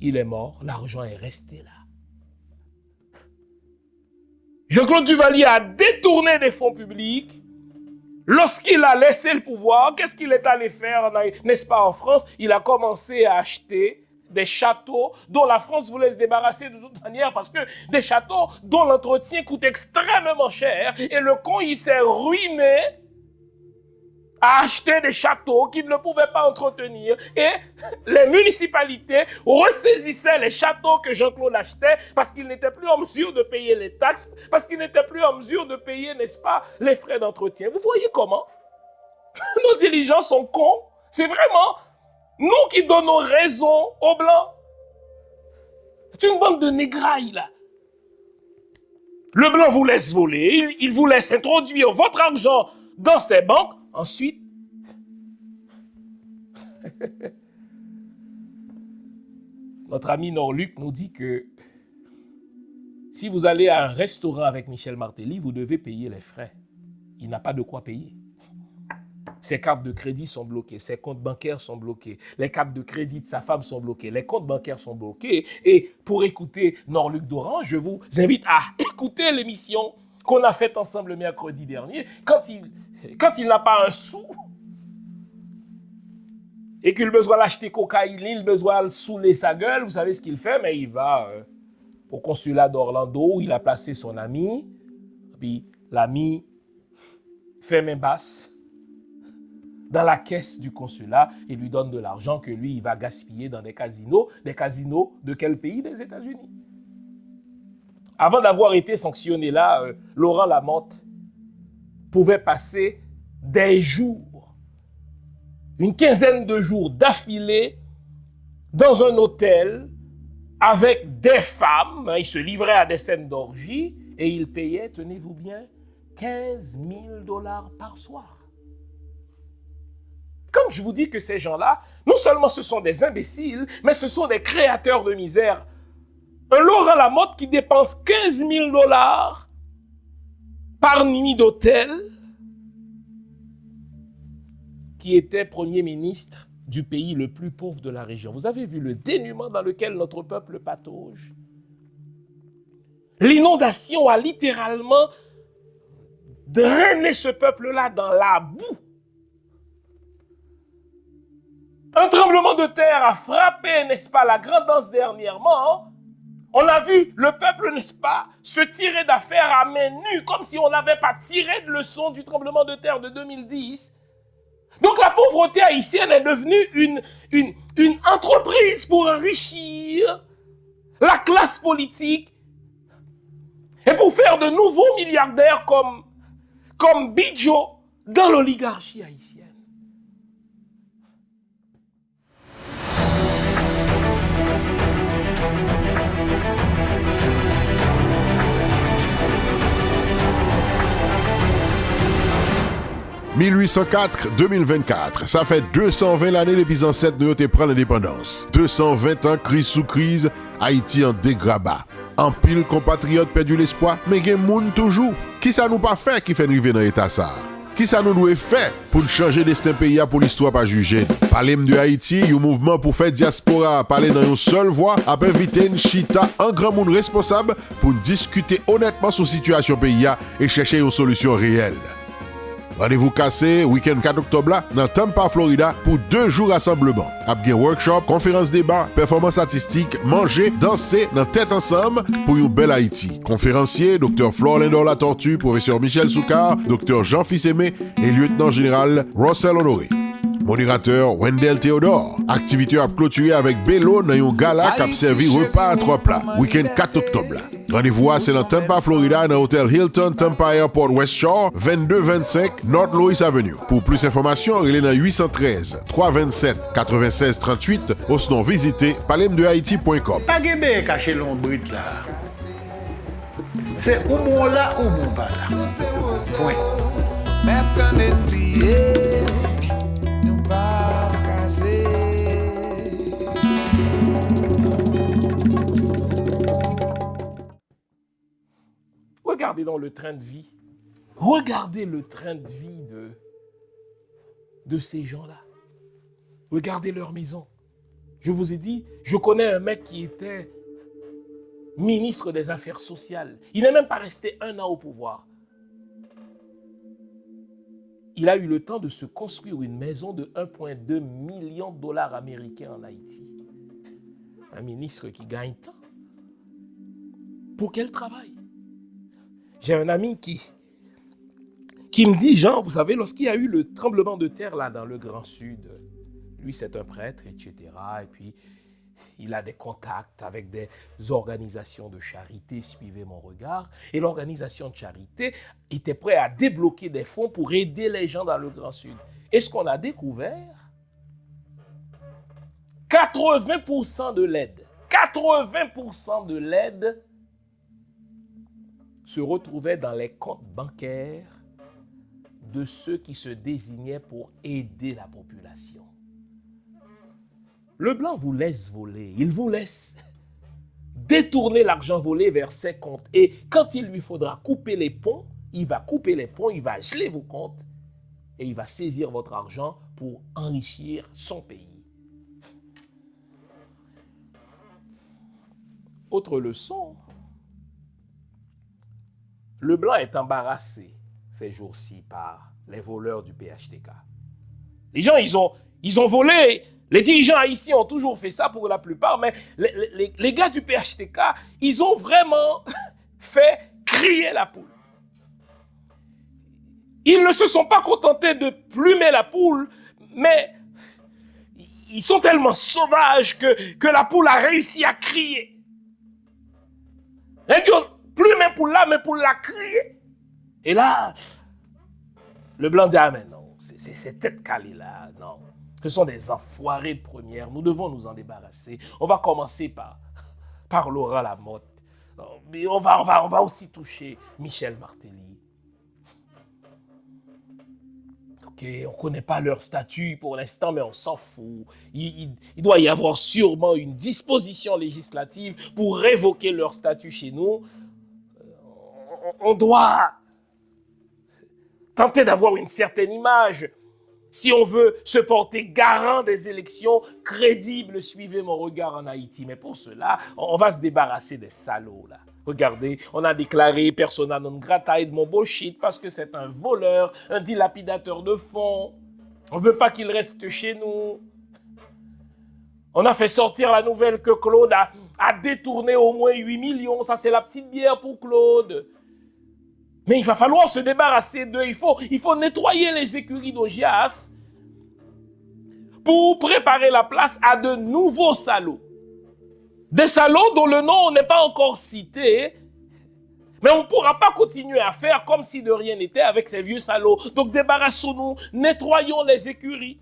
il est mort, l'argent est resté là. Jean-Claude Duvalier a détourné des fonds publics. Lorsqu'il a laissé le pouvoir, qu'est-ce qu'il est allé faire, n'est-ce pas, en France? Il a commencé à acheter des châteaux dont la France voulait se débarrasser de toute manière parce que des châteaux dont l'entretien coûte extrêmement cher et le con, il s'est ruiné à acheter des châteaux qu'il ne pouvait pas entretenir et les municipalités ressaisissaient les châteaux que Jean-Claude achetait parce qu'il n'était plus en mesure de payer les taxes, parce qu'il n'était plus en mesure de payer, n'est-ce pas, les frais d'entretien. Vous voyez comment nos dirigeants sont cons. C'est vraiment nous qui donnons raison aux Blancs. C'est une bande de négrailles, là. Le Blanc vous laisse voler, il vous laisse introduire votre argent dans ses banques. Ensuite, notre ami Norluc nous dit que si vous allez à un restaurant avec Michel Martelly, vous devez payer les frais. Il n'a pas de quoi payer. Ses cartes de crédit sont bloquées, ses comptes bancaires sont bloqués, les cartes de crédit de sa femme sont bloquées, les comptes bancaires sont bloqués. Et pour écouter Norluc Doran, je vous invite à écouter l'émission qu'on a faite ensemble le mercredi dernier. Quand il n'a pas un sou et qu'il a besoin d'acheter cocaïne, il a besoin de saouler sa gueule, vous savez ce qu'il fait? Mais il va au consulat d'Orlando où il a placé son ami. Puis l'ami fait main basse dans la caisse du consulat et lui donne de l'argent que lui, il va gaspiller dans des casinos. Des casinos de quel pays? Des États-Unis. Avant d'avoir été sanctionné là, Laurent Lamotte pouvait passer des jours, une quinzaine de jours d'affilée dans un hôtel avec des femmes. Il se livrait à des scènes d'orgie et il payait, tenez-vous bien, 15 000 $ par soir. Quand je vous dis que ces gens-là, non seulement ce sont des imbéciles, mais ce sont des créateurs de misère. Un Laurent Lamotte qui dépense 15 000 $ par nuit d'hôtel, qui était Premier ministre du pays le plus pauvre de la région. Vous avez vu le dénuement dans lequel notre peuple patauge. L'inondation a littéralement drainé ce peuple-là dans la boue. Un tremblement de terre a frappé, n'est-ce pas, la grande danse dernièrement. On a vu le peuple, n'est-ce pas, se tirer d'affaire à main nue, comme si on n'avait pas tiré de leçon du tremblement de terre de 2010. Donc la pauvreté haïtienne est devenue une entreprise pour enrichir la classe politique et pour faire de nouveaux milliardaires comme Bidjo dans l'oligarchie haïtienne. 1804-2024, ça fait 220 l'année depuis ancêtres nous te prend l'indépendance. 220 ans crise sous crise, Haïti en dégrabat. En pile compatriotes perdu l'espoir, mais gen moun toujours. Qui ça nous pas fait qui fait nous arriver dans l'état ça? Qui ça nous doit faire pour changer destin pays pour l'histoire pas juger? Parler de Haïti, un mouvement pour faire diaspora, parler dans une seule voix, a invité une chita, un grand monde responsable pour discuter honnêtement sur situation pays et chercher une solution réelle. Rendez-vous cassé, week-end 4 octobre là, dans Tampa, Florida, pour 2 jours rassemblement. Abgen workshop, conférence débat, performance artistique, manger, danser, dans tête ensemble pour une belle Haïti. Conférencier, Dr. Flor Lindor La Tortue, professeur Michel Soukar, Dr. Jean Fils-Aimé et lieutenant général Russell Honoré. Modérateur Wendell Théodore. Activité à clôturer avec Bello dans un gala qui a servi repas à 3 plats. Week-end 4 octobre là. Rendez-vous c'est dans Tampa, Florida, dans l'hôtel Hilton Tampa Airport West Shore, 2225 North Louis Avenue. Pour plus d'informations, relez dans 813 327 96 38 ou sinon visitez palemdehaiti.com. Pas de cacher l'ombre là. C'est où mon là ou mon pas là. Point. Regardez dans le train de vie. Regardez le train de vie de ces gens-là. Regardez leur maison. Je vous ai dit, je connais un mec qui était ministre des Affaires sociales. Il n'est même pas resté 1 an au pouvoir. Il a eu le temps de se construire une maison de 1,2 million de dollars américains en Haïti. Un ministre qui gagne tant. Pour quel travail? J'ai un ami qui me dit, Jean, vous savez, lorsqu'il y a eu le tremblement de terre là dans le Grand Sud, lui c'est un prêtre, etc. Et puis il a des contacts avec des organisations de charité, suivez mon regard. Et l'organisation de charité était prête à débloquer des fonds pour aider les gens dans le Grand Sud. Et ce qu'on a découvert, 80% de l'aide, 80% de l'aide se retrouvait dans les comptes bancaires de ceux qui se désignaient pour aider la population. Le blanc vous laisse voler, il vous laisse détourner l'argent volé vers ses comptes. Et quand il lui faudra couper les ponts, il va couper les ponts, il va geler vos comptes et il va saisir votre argent pour enrichir son pays. Autre leçon, le blanc est embarrassé ces jours-ci par les voleurs du PHTK. Les gens, ils ont volé. Les dirigeants haïtiens ont toujours fait ça pour la plupart, mais les gars du PHTK, ils ont vraiment fait crier la poule. Ils ne se sont pas contentés de plumer la poule, mais ils sont tellement sauvages que la poule a réussi à crier. Et que plumer poule là, mais poule l'a crié. Et là, le blanc dit, ah mais non, c'est ces têtes calées là, non. Ce sont des enfoirés de première. Nous devons nous en débarrasser. On va commencer par Laurent Lamotte. Mais on va aussi toucher Michel Martelly. Ok, on ne connaît pas leur statut pour l'instant, mais on s'en fout. Il doit y avoir sûrement une disposition législative pour révoquer leur statut chez nous. On doit tenter d'avoir une certaine image. Si on veut se porter garant des élections crédibles, suivez mon regard en Haïti. Mais pour cela, on va se débarrasser des salauds là. Regardez, on a déclaré persona non grata et de mon bullshit parce que c'est un voleur, un dilapidateur de fonds. On ne veut pas qu'il reste chez nous. On a fait sortir la nouvelle que Claude a détourné au moins 8 millions. Ça, c'est la petite bière pour Claude. Mais il va falloir se débarrasser d'eux. Il faut nettoyer les écuries d'Ogias pour préparer la place à de nouveaux salauds. Des salauds dont le nom n'est pas encore cité, mais on ne pourra pas continuer à faire comme si de rien n'était avec ces vieux salauds. Donc débarrassons-nous, nettoyons les écuries.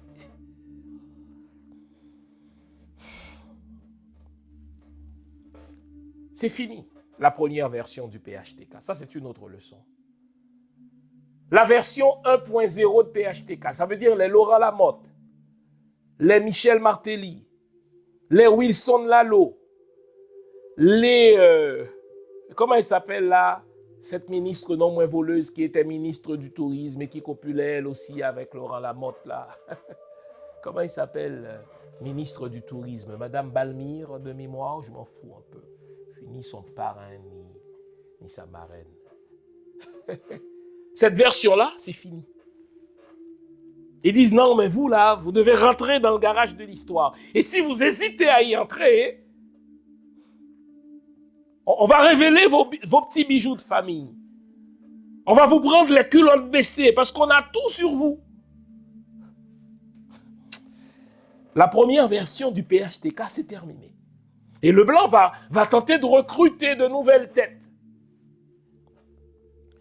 C'est fini, la première version du PHTK. Ça, c'est une autre leçon. la version 1.0 de PHTK. Ça veut dire les Laurent Lamotte, les Michel Martelly, les Wilson Lalo, les... comment il s'appelle là? Cette ministre non moins voleuse qui était ministre du tourisme et qui copulait elle aussi avec Laurent Lamotte là. Comment il s'appelle? Ministre du tourisme. Madame Balmire de mémoire, je m'en fous un peu. Je suis ni son parrain ni sa marraine. Cette version-là, c'est fini. Ils disent non, mais vous là, vous devez rentrer dans le garage de l'histoire. Et si vous hésitez à y entrer, on va révéler vos petits bijoux de famille. On va vous prendre les culottes baissées parce qu'on a tout sur vous. La première version du PHTK, c'est terminé. Et le blanc va tenter de recruter de nouvelles têtes.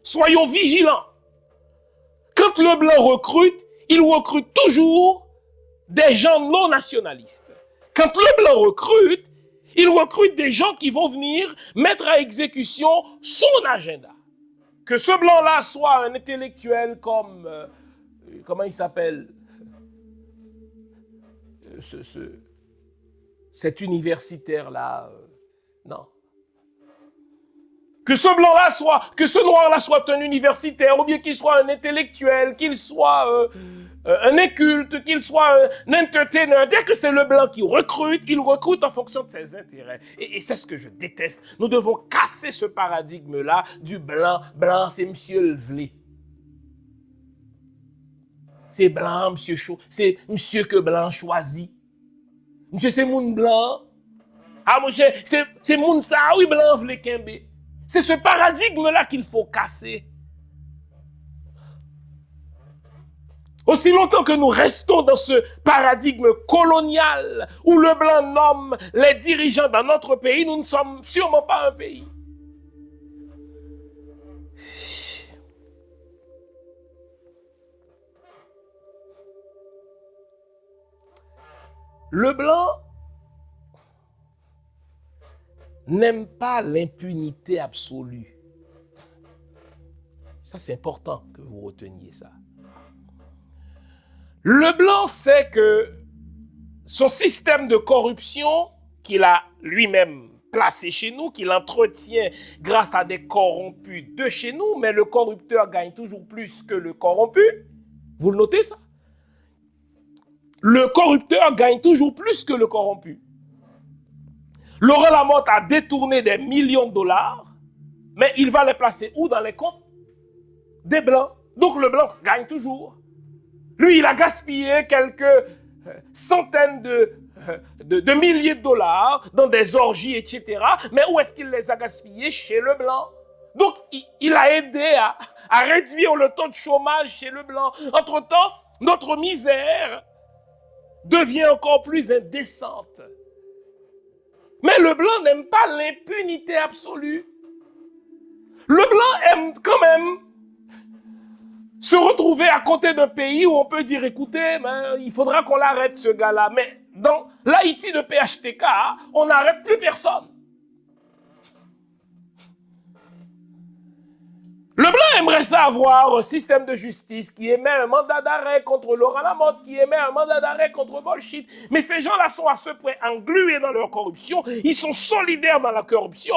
Soyons vigilants. Quand le blanc recrute, il recrute toujours des gens non nationalistes. Quand le blanc recrute, il recrute des gens qui vont venir mettre à exécution son agenda. Que ce blanc-là soit un intellectuel comme, comment il s'appelle, cet universitaire-là, non. Que ce blanc-là soit, que ce noir-là soit un universitaire, ou bien qu'il soit un intellectuel, qu'il soit un inculte, qu'il soit un entertainer. Dès que c'est le blanc qui recrute, il recrute en fonction de ses intérêts. Et c'est ce que je déteste. Nous devons casser ce paradigme-là du blanc. Blanc, c'est monsieur le vlé. C'est blanc, monsieur chaud. C'est monsieur que blanc choisit. Monsieur, c'est moun blanc. Ah, monsieur, c'est moun ça, oui, blanc vlé kembe. C'est ce paradigme-là qu'il faut casser. Aussi longtemps que nous restons dans ce paradigme colonial où le blanc nomme les dirigeants dans notre pays, nous ne sommes sûrement pas un pays. Le blanc n'aime pas l'impunité absolue. Ça, c'est important que vous reteniez ça. Le blanc sait que son système de corruption qu'il a lui-même placé chez nous, qu'il entretient grâce à des corrompus de chez nous, mais le corrupteur gagne toujours plus que le corrompu. Vous le notez ça? Le corrupteur gagne toujours plus que le corrompu. Laurent Lamotte a détourné des millions de dollars, mais il va les placer où? Dans les comptes des blancs. Donc le blanc gagne toujours. Lui, il a gaspillé quelques centaines de milliers de dollars dans des orgies, etc. Mais où est-ce qu'il les a gaspillés? Chez le blanc. Donc, il a aidé à réduire le taux de chômage chez le blanc. Entre-temps, notre misère devient encore plus indécente. Mais le blanc n'aime pas l'impunité absolue. Le blanc aime quand même se retrouver à côté d'un pays où on peut dire, écoutez, il faudra qu'on l'arrête ce gars-là. Mais dans l'Haïti de PHTK, on n'arrête plus personne. Le blanc aimerait ça avoir un système de justice qui émet un mandat d'arrêt contre Laurent Lamotte, qui émet un mandat d'arrêt contre Bullshit. Mais ces gens-là sont à ce point englués dans leur corruption, ils sont solidaires dans la corruption,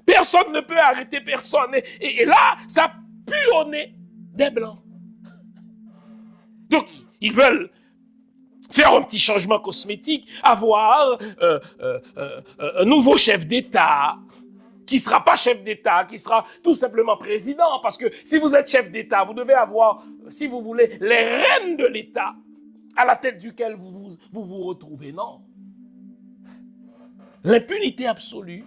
personne ne peut arrêter personne. Et là, ça pue au nez des blancs. Donc, ils veulent faire un petit changement cosmétique, avoir un nouveau chef d'État, qui ne sera pas chef d'État, qui sera tout simplement président. Parce que si vous êtes chef d'État, vous devez avoir, si vous voulez, les rênes de l'État à la tête duquel vous retrouvez. Non. L'impunité absolue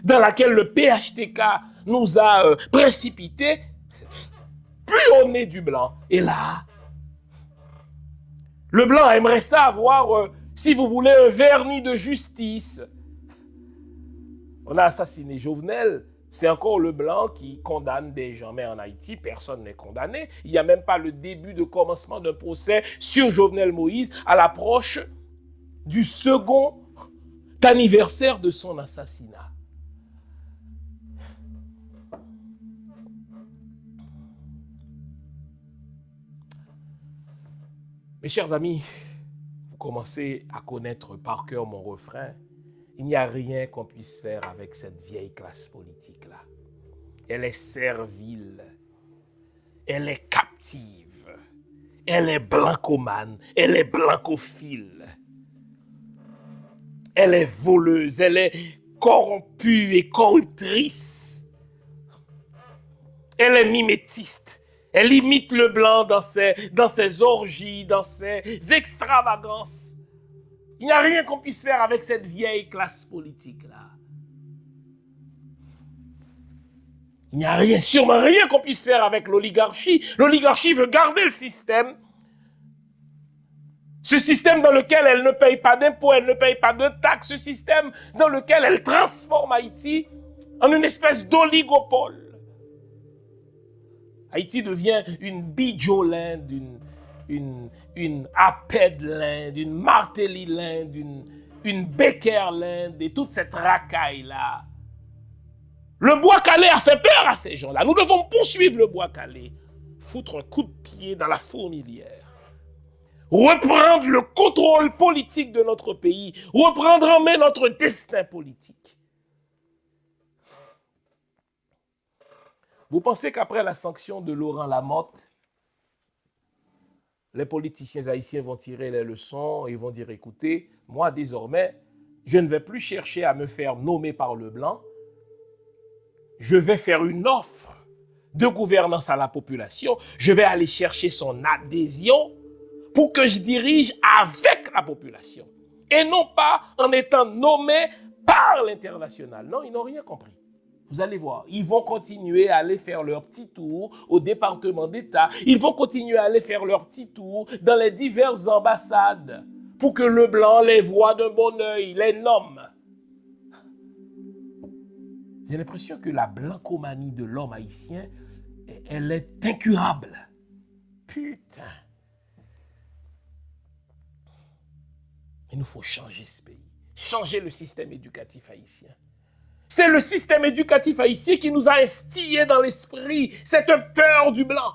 dans laquelle le PHTK nous a précipités, plus au nez du blanc. Et là, le blanc aimerait ça avoir, si vous voulez, un vernis de justice. On a assassiné Jovenel, c'est encore le blanc qui condamne des gens. Mais en Haïti, personne n'est condamné. Il n'y a même pas le début de commencement d'un procès sur Jovenel Moïse à l'approche du second anniversaire de son assassinat. Mes chers amis, vous commencez à connaître par cœur mon refrain. Il n'y a rien qu'on puisse faire avec cette vieille classe politique-là. Elle est servile, elle est captive, elle est blancomane, elle est blancophile. Elle est voleuse, elle est corrompue et corruptrice. Elle est mimétiste. Elle imite le blanc dans ses orgies, dans ses extravagances. Il n'y a rien qu'on puisse faire avec cette vieille classe politique-là. Il n'y a rien, sûrement rien qu'on puisse faire avec l'oligarchie. L'oligarchie veut garder le système. Ce système dans lequel elle ne paye pas d'impôts, elle ne paye pas de taxes. Ce système dans lequel elle transforme Haïti en une espèce d'oligopole. Haïti devient une Bijolinde, une Apedlinde, une Martellilinde, une Beckerlinde et toute cette racaille-là. Le bois calé a fait peur à ces gens-là. Nous devons poursuivre le bois calé, foutre un coup de pied dans la fourmilière, reprendre le contrôle politique de notre pays, reprendre en main notre destin politique. Vous pensez qu'après la sanction de Laurent Lamotte, les politiciens haïtiens vont tirer les leçons et vont dire, écoutez, moi désormais, je ne vais plus chercher à me faire nommer par le blanc, je vais faire une offre de gouvernance à la population, je vais aller chercher son adhésion pour que je dirige avec la population et non pas en étant nommé par l'international. Non, ils n'ont rien compris. Vous allez voir, ils vont continuer à aller faire leur petit tour au département d'État. Ils vont continuer à aller faire leur petit tour dans les diverses ambassades pour que le blanc les voie d'un bon œil, les nomme. J'ai l'impression que la blancomanie de l'homme haïtien, elle est incurable. Putain. Il nous faut changer ce pays, changer le système éducatif haïtien. C'est le système éducatif haïtien qui nous a instillé dans l'esprit cette peur du blanc.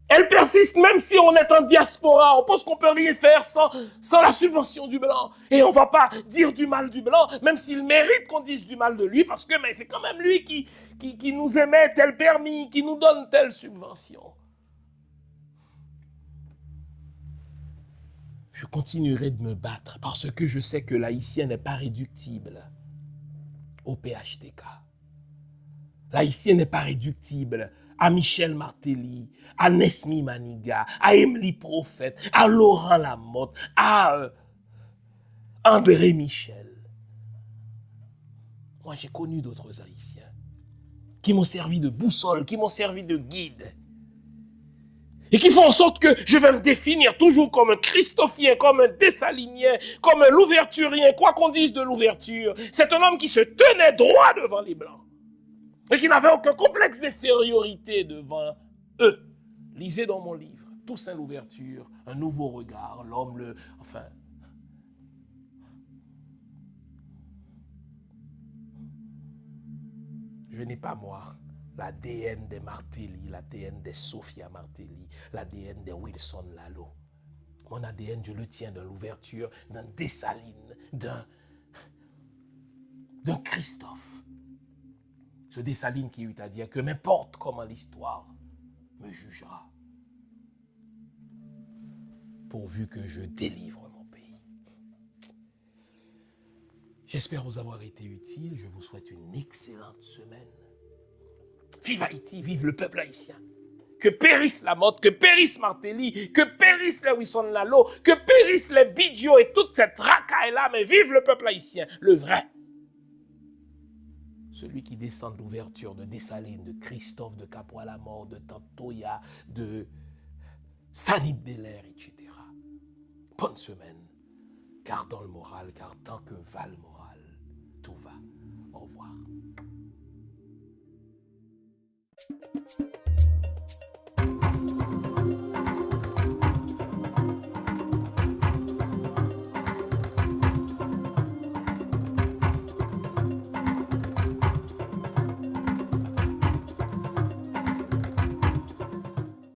Elle persiste même si on est en diaspora. On pense qu'on ne peut rien faire sans la subvention du blanc. Et on ne va pas dire du mal du blanc, même s'il mérite qu'on dise du mal de lui, parce que c'est quand même lui qui nous émet tel permis, qui nous donne telle subvention. Je continuerai de me battre parce que je sais que l'haïtien n'est pas réductible au PHTK. L'haïtien n'est pas réductible à Michel Martelly, à Nesmi Maniga, à Emily Prophète, à Laurent Lamotte, à André Michel. Moi, j'ai connu d'autres haïtiens qui m'ont servi de boussole, qui m'ont servi de guide. Et qui font en sorte que je vais me définir toujours comme un Christophien, comme un Dessalinien, comme un Louverturien, quoi qu'on dise de l'ouverture. C'est un homme qui se tenait droit devant les Blancs et qui n'avait aucun complexe d'infériorité devant eux. Lisez dans mon livre, Toussaint Louverture, Un nouveau regard, l'homme, enfin... Je n'ai pas, moi, l'ADN des Martelly, l'ADN des Sophia Martelly, l'ADN des Wilson Lalo. Mon ADN, je le tiens de l'ouverture, d'un Dessalines, d'un Christophe. Ce Dessalines qui eut à dire que n'importe comment l'histoire me jugera, pourvu que je délivre mon pays. J'espère vous avoir été utile. Je vous souhaite une excellente semaine. Vive Haïti, vive le peuple haïtien. Que périsse Lamotte, que périsse Martelly, que périsse les Wilson Lalo, que périssent les Bidjo et toute cette racaille-là, mais vive le peuple haïtien, le vrai. Celui qui descend de l'ouverture de Dessalines, de Christophe, de Capois-la-Mort, de Tantoya, de Sanit Belair, etc. Bonne semaine. Gardons le moral, car tant que va le moral, tout va. Au revoir.